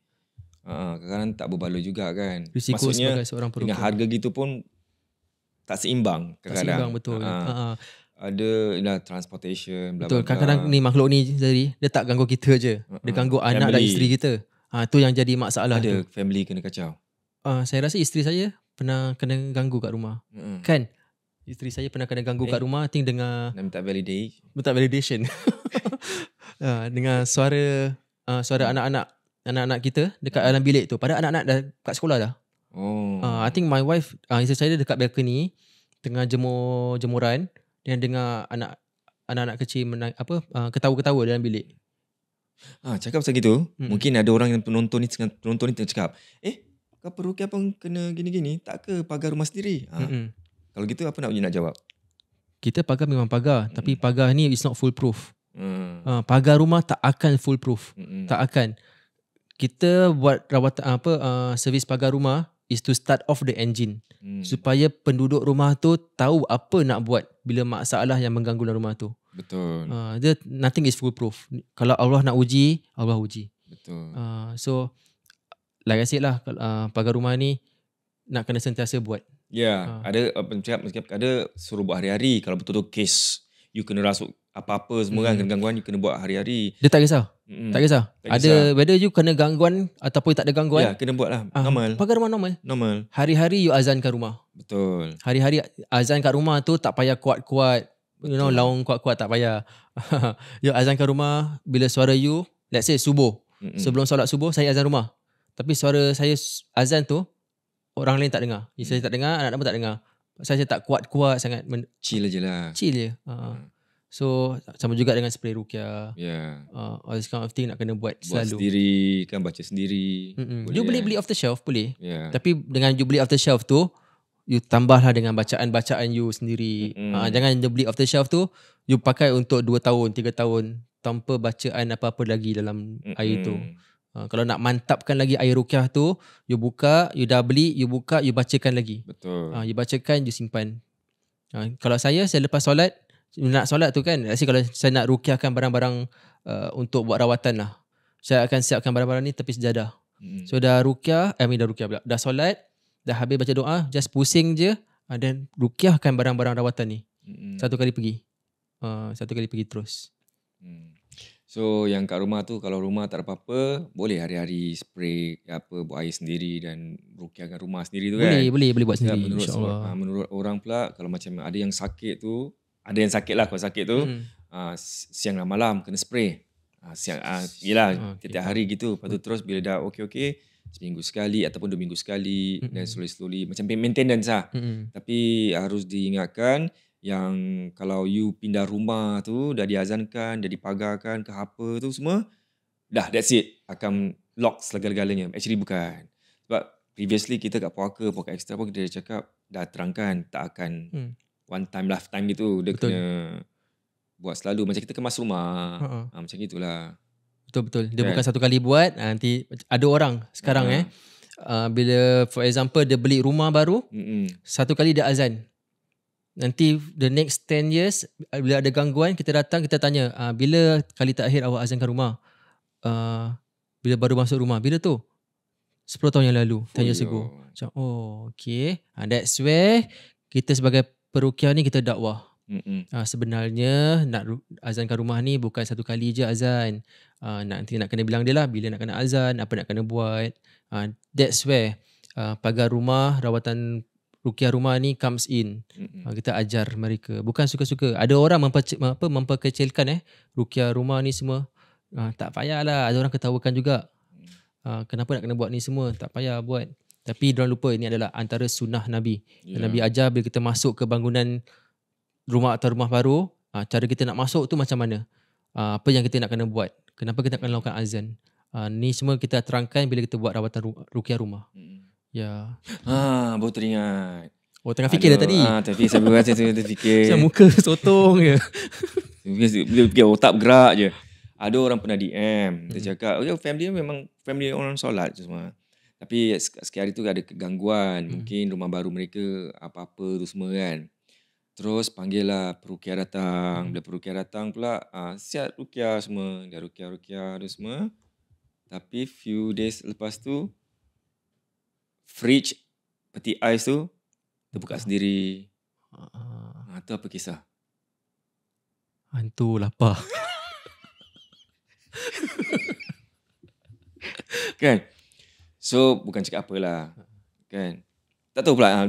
Kadang-kadang tak berbaloi juga kan. Risiko maksudnya sebagai seorang peruqyah. Dengan harga gitu pun tak seimbang kadang-kadang. Tak seimbang, betul. Ada transportation, bla betul, kadang-kadang ni makhluk ni jadi dia tak ganggu kita je. Dia ganggu anak dan isteri kita. Tu yang jadi masalah. Ada tu. family kena kacau. Saya rasa isteri saya pernah kena ganggu kat rumah. Kan? Isteri saya pernah kena ganggu kat rumah, think dengar minta validation. Dengan suara anak-anak kita dekat dalam bilik tu. Padahal anak-anak dah kat sekolah dah. I think my wife, isteri saya dekat balcony tengah jemuran dan dengar anak-anak kecil ketawa-ketawa dalam bilik. Cakap pasal gitu, mungkin ada orang yang penonton ni tengah cakap, kau peruqyah pun kena gini-gini, tak ke pagar rumah sendiri? Kalau gitu apa nak jawab? Kita pagar memang pagar, tapi pagar ni is not foolproof. Pagar rumah tak akan foolproof. Tak akan. Kita buat rawatan servis pagar rumah is to start off the engine. Supaya penduduk rumah tu tahu apa nak buat bila masalah yang mengganggu dalam rumah tu. Betul. Nothing is foolproof. Kalau Allah nak uji, Allah uji. Betul. So like I said lah, pagar rumah ni nak kena sentiasa buat. Ada suruh buat hari-hari. Kalau betul-betul case you kena rasuk apa-apa semua kan, kena gangguan, you kena buat hari-hari. Dia tak kisah. Tak kisah. Ada whether you kena gangguan ataupun tak ada gangguan. Kena buat lah. Normal. Pagar rumah normal. Hari-hari you azankan rumah. Betul. Hari-hari azan kat rumah tu tak payah kuat-kuat. Laung kuat-kuat tak payah. You azankan rumah bila suara you, let's say subuh. Sebelum solat subuh saya azan rumah. Tapi suara saya azan tu orang lain tak dengar. Saya tak dengar, anak-anak pun tak dengar. Saya tak kuat-kuat sangat. Chill je lah. Chill je. So sama juga dengan spray ruqyah. All this kind of thing nak kena buat selalu. Sendiri kan, baca sendiri. You boleh beli off the shelf, boleh. Tapi dengan you beli off the shelf tu, you tambahlah dengan bacaan-bacaan you sendiri. Jangan you beli off the shelf tu, you pakai untuk 2 tahun, 3 tahun tanpa bacaan apa-apa lagi dalam air tu. Kalau nak mantapkan lagi air ruqyah tu, you buka, you dah beli, you buka, you bacakan lagi. Betul. You bacakan, you simpan. Kalau saya lepas solat, nak solat tu kan, kalau saya nak ruqyahkan barang-barang untuk buat rawatan lah, saya akan siapkan barang-barang ni tepi sejadah. So dah ruqyah, dah ruqyah pula. Dah solat, dah habis baca doa, just pusing je, dan ruqyahkan barang-barang rawatan ni. Satu kali pergi. Satu kali pergi terus. So yang kat rumah tu, kalau rumah tak ada apa-apa, boleh hari-hari spray buat air sendiri dan ruqyahkan rumah sendiri tu kan. Boleh buat sendiri, Menurut insyaAllah. menurut orang pula, kalau macam ada yang sakit tu, ada yang sakit lah kalau sakit tu, siang dan malam kena spray. Yelah, tiap hari gitu. Lepas tu terus bila dah okey-okey, seminggu sekali ataupun 2 minggu sekali, dan slowly macam maintenance lah. Tapi harus diingatkan yang kalau you pindah rumah tu, dah diazankan, dah dipagarkan ke apa tu semua, dah that's it, akan lock segala-galanya. Actually bukan. Sebab previously kita kat puaka extra pun kita dah cakap, dah terangkan tak akan one time lifetime gitu. Dia kena buat selalu. Macam kita kemas rumah. Macam gitulah. Betul. Dia bukan satu kali buat. Nanti ada orang sekarang bila for example dia beli rumah baru, satu kali dia azan. Nanti the next 10 years bila ada gangguan, kita datang, kita tanya, bila kali terakhir awak azankan rumah? Bila baru masuk rumah? Bila tu? 10 tahun yang lalu. 10 years ago. Macam, okay. That's where kita sebagai peruqyah ni kita dakwah. Sebenarnya nak azankan rumah ni bukan satu kali je azan. Nanti nak kena bilang dia lah bila nak kena azan, apa nak kena buat. That's where pagar rumah, rawatan ruqyah rumah ni comes in. Kita ajar mereka. Bukan suka-suka. Ada orang memperkecilkan ruqyah rumah ni semua. Tak payahlah. Ada orang ketawakan juga. Kenapa nak kena buat ni semua? Tak payah buat. Tapi diorang lupa ini adalah antara sunnah Nabi. Nabi ajar bila kita masuk ke bangunan rumah atau rumah baru, cara kita nak masuk tu macam mana, apa yang kita nak kena buat, kenapa kita akan lakukan azan, ni semua kita terangkan bila kita buat rawatan ruqyah rumah. Baru teringat. Tengah fikir dah tadi. Tapi saya berasa terfikir. Macam muka sotong je. Dia fikir otak gerak je. Ada orang pernah DM, dia cakap, family memang family orang solat je semua. Tapi sikit hari tu ada kegangguan, mungkin rumah baru mereka apa-apa tu semua kan. Terus panggil lah peruqyah datang. Bila peruqyah datang pula, siap ruqyah semua. Dah ruqyah tu semua. Tapi few days lepas tu, fridge, peti ais tu, terbuka sendiri. Tu apa kisah? Hantu lapar. Kan? So, bukan cakap apalah. Kan? Tak tahu pula.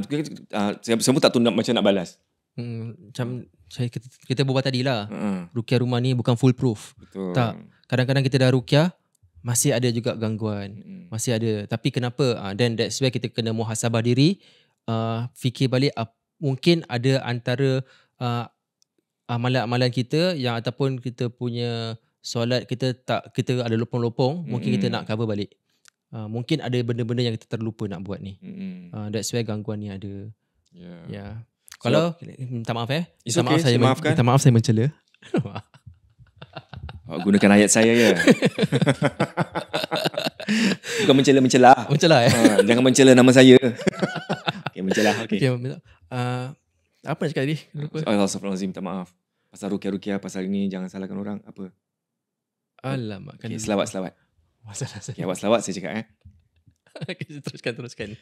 Saya pun tak tahu macam nak balas. Macam kita berbual tadi lah, ruqyah rumah ni bukan full proof. Betul. Tak, kadang-kadang kita dah ruqyah masih ada juga gangguan, masih ada. Tapi kenapa? Then that's where kita kena muhasabah diri, fikir balik, mungkin ada antara amalan-amalan kita yang ataupun kita punya solat kita ada lopong-lopong, mungkin kita nak cover balik. Mungkin ada benda-benda yang kita terlupa nak buat ni. That's where gangguan ni ada. Kalau minta maaf minta maaf saya mencela. Gunakan ayat saya ya. Bukan mencela. Jangan mencela nama saya. Okay, mencela. Okay. Apa nak cakap tadi? Astagfirullahalazim, minta maaf. Pasal ruqyah pasal ini jangan salahkan orang. Apa? Alamak. Okay, selawat. Okay, awak selawat saya cakap Okay, teruskan.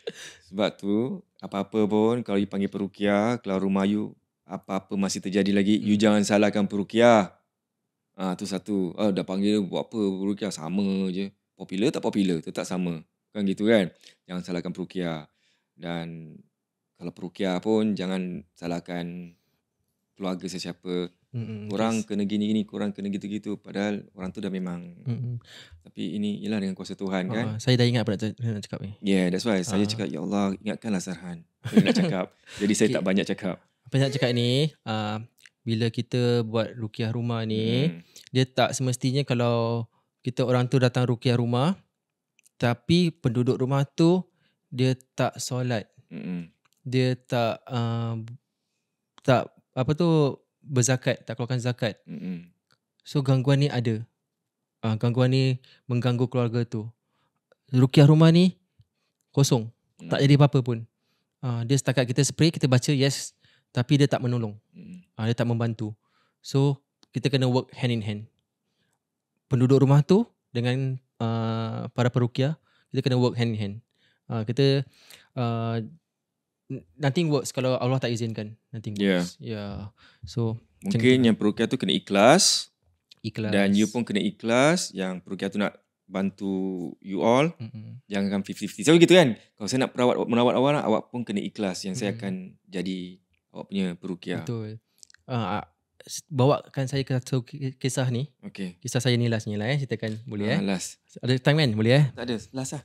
Sebab tu apa-apa pun kalau you panggil peruqyah, kalau rumah you apa-apa masih terjadi lagi, you jangan salahkan peruqyah. Tu satu. Dah panggil buat apa peruqyah, sama je. Popular tak popular, tetap sama. Kan gitu kan? Jangan salahkan peruqyah. Dan kalau peruqyah pun jangan salahkan keluarga sesiapa. Korang kena gini-gini, korang kena gitu-gitu. Padahal orang tu dah memang. Tapi ini ialah dengan kuasa Tuhan kan. Saya dah ingat apa nak cakap ni. Yeah, that's why saya cakap, ya Allah, ingatkanlah Sarhan. Saya nak cakap. Jadi saya tak banyak cakap. Apa nak cakap ni, bila kita buat ruqyah rumah ni, dia tak semestinya kalau kita orang tu datang ruqyah rumah, tapi penduduk rumah tu dia tak solat. Dia tak berzakat, tak keluarkan zakat. So gangguan ni ada. Gangguan ni mengganggu keluarga tu. Ruqyah rumah ni kosong. Tak jadi apa-apa pun. Dia setakat kita spray, kita baca yes, tapi dia tak menolong. Dia tak membantu. So kita kena work hand in hand. Penduduk rumah tu dengan para peruqyah kita kena work hand in hand. Kita nothing works kalau Allah tak izinkan. Nothing works. Yeah. So mungkin yang perukia tu kena ikhlas. Dan you pun kena ikhlas. Yang perukia tu nak bantu you all. Jangan 50-50. Selalu gitu kan. Kalau saya nak merawat awak pun kena ikhlas. Yang saya akan jadi awak punya perukia. Betul. Bawakan saya ke satu kisah ni. Okay. Kisah saya ni last ni lah ceritakan. Boleh last. Ada time kan? Boleh Tak ada. Last lah.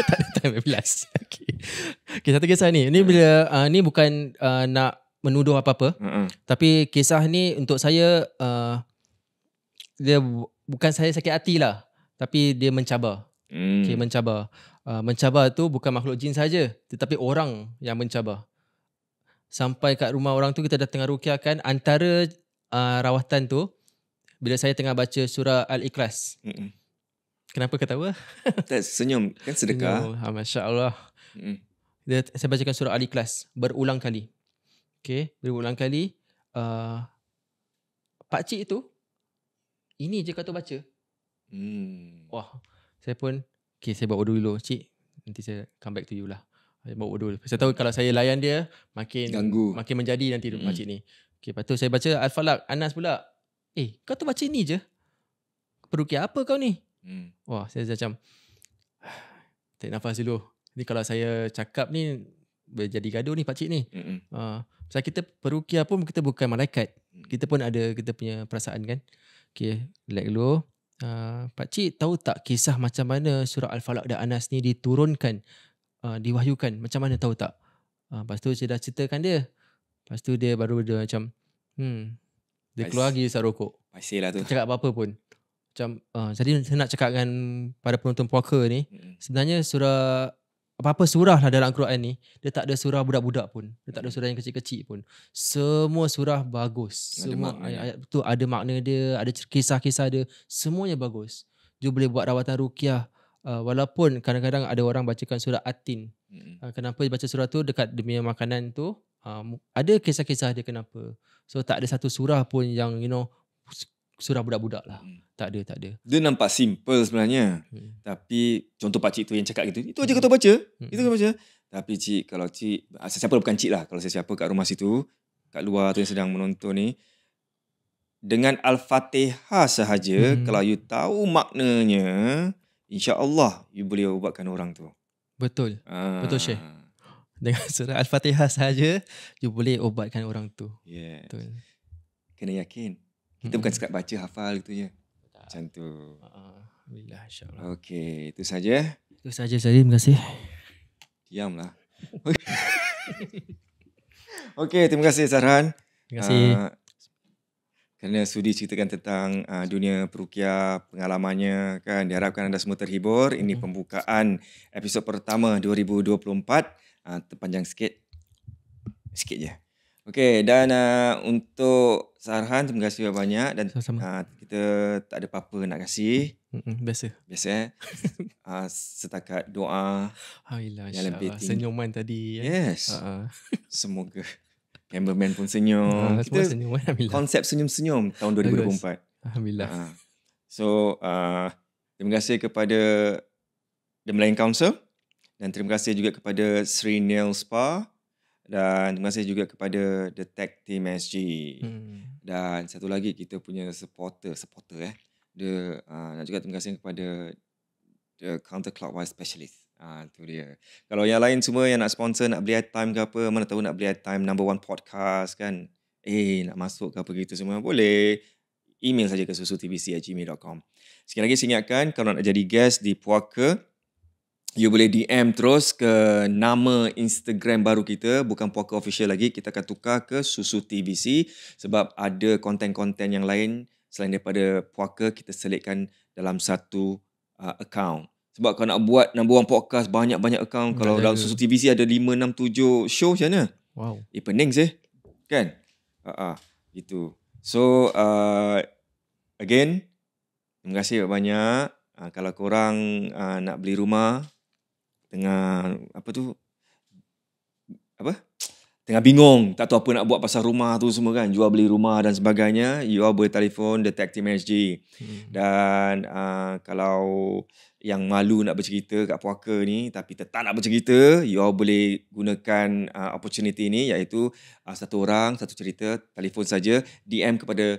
Tak ada time last. Okay, satu kisah ni. Ni bila ni bukan nak menuduh apa-apa. Tapi kisah ni untuk saya dia bukan saya sakit hati lah. Tapi dia mencabar. Okay, mencabar. Mencabar tu bukan makhluk jin saja, tetapi orang yang mencabar. Sampai kat rumah orang tu kita dah tengah rukiahkan. Antara rawatan tu bila saya tengah baca surah Al-Ikhlas. Kenapa ketawa? Senyum. Kan sedekah. Masya Allah. Saya bacakan surah Al-Ikhlas berulang kali. Okay, berulang kali. Pakcik tu ini je kata baca. Wah, saya pun okay, saya buat wudu dulu. Cik, nanti saya come back to you lah. Saya bawa wudu. Saya tahu kalau saya layan dia makin ganggu. Makin menjadi nanti makcik ni. Okay, lepas tu saya baca Al-Falaq, Anas pula. Kau tu baca ni je. Perukia apa kau ni? Wah, saya macam tarik nafas dulu. Ni kalau saya cakap ni jadi gaduh ni pakcik ni. Pasal kita perukia pun kita bukan malaikat. Kita pun ada kita punya perasaan kan. Okay, relax dulu. Pakcik tahu tak kisah macam mana surah Al-Falaq dan Anas ni diturunkan, diwahyukan? Macam mana tahu tak? Lepas tu saya dah ceritakan dia. Lepas tu dia baru dia macam dia keluar lagi isap rokok. Pasal lah tu. Cakap apa-apa pun. Macam jadi saya nak cakap dengan para penonton puaka ni, sebenarnya surah apa-apa surah lah dalam Al-Quran ni, dia tak ada surah budak-budak pun. Dia tak ada surah yang kecil-kecil pun. Semua surah bagus. Semua ayat-ayat tu ada makna dia, ada kisah-kisah dia. Semuanya bagus. You boleh buat rawatan ruqyah. Walaupun kadang-kadang ada orang bacakan surah At-Tin. Kenapa baca surah tu dekat demi makanan tu? Ada kisah-kisah dia kenapa. So tak ada satu surah pun yang surah budak-budak lah. Tak ada. Dia nampak simple sebenarnya. Tapi contoh pakcik tu yang cakap gitu, itu aja kau tahu baca. Itu kau baca. Tapi cik, kalau cik, siapa bukan cik lah, kalau siapa kat rumah situ, kat luar tu yang sedang menonton ni, dengan Al-Fatihah sahaja, kalau you tahu maknanya, insya-Allah you boleh ubatkan orang tu. Betul. Betul Syekh. Dengan surah Al-Fatihah sahaja you boleh ubatkan orang tu. Yeah. Betul. Kena yakin. Kita bukan sekadar baca hafal gitu je. Macam tu. Alhamdulillah, insya-Allah. Okey, itu saja. Itu saja Salim, terima kasih. Diamlah. Okey, terima kasih Sarhan. Terima kasih. Kerana sudi ceritakan tentang dunia peruqyah, pengalamannya kan. Diharapkan anda semua terhibur. Ini pembukaan episod pertama 2024. Terpanjang sikit je. Okey, dan untuk Sarhan, terima kasih banyak. Dan kita tak ada apa-apa nak kasih. Biasa. Setakat doa. Alhamdulillah, yang lebih tinggi. Senyuman tadi. Yes. Semoga cameraman pun senyum. Kita senyuman, konsep senyum-senyum tahun 2024. Alhamdulillah. So, terima kasih kepada The Malayan Council. Dan terima kasih juga kepada Sri Nail Spa. Dan terima kasih juga kepada The Tech Team SG. Dan satu lagi kita punya supporter nak juga terima kasih kepada The Counterclockwise Specialist. Tu dia. Kalau yang lain semua yang nak sponsor, nak beli airtime ke apa, mana tahu nak beli airtime number 1 podcast kan. Nak masuk ke apa gitu semua, boleh email saja ke susutbc@gmail.com. Sekali lagi saya ingatkan, kalau nak jadi guest di Puaka, you boleh DM terus ke nama Instagram baru kita, bukan Puaka Official lagi. Kita akan tukar ke Susu TVC sebab ada konten-konten yang lain selain daripada Puaka, kita selitkan dalam satu account. Sebab kalau nak buat number 1 podcast, banyak-banyak account. Kalau dalam Susu TVC ada 5, 6, 7 show macam mana? Wow. Pening sih. Kan? Gitu. So, again, terima kasih banyak. Kalau korang nak beli rumah, tengah bingung, tak tahu apa nak buat pasal rumah tu semua kan, jual beli rumah dan sebagainya, you all boleh telefon The Tech Team SG. Dan kalau yang malu nak bercerita kat puaka ni tapi tetap nak bercerita, you all boleh gunakan opportunity ni, iaitu satu orang, satu cerita, telefon saja, DM kepada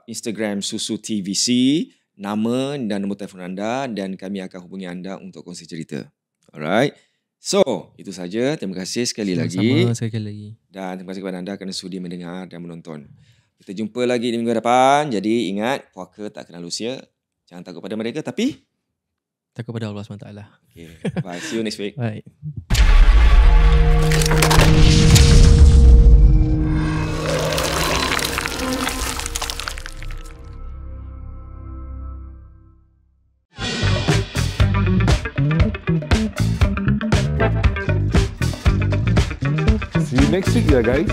Instagram Susu TVC, nama dan nombor telefon anda, dan kami akan hubungi anda untuk kongsi cerita. Alright. So, itu saja. Terima kasih sekali lagi. Sekali lagi. Dan terima kasih kepada anda kerana sudi mendengar dan menonton. Kita jumpa lagi di minggu depan. Jadi ingat, puaka tak kenal usia. Jangan takut pada mereka, tapi takut pada Allah SWT. Okay. Bye. See you next week. Bye. See you next week, ya guys.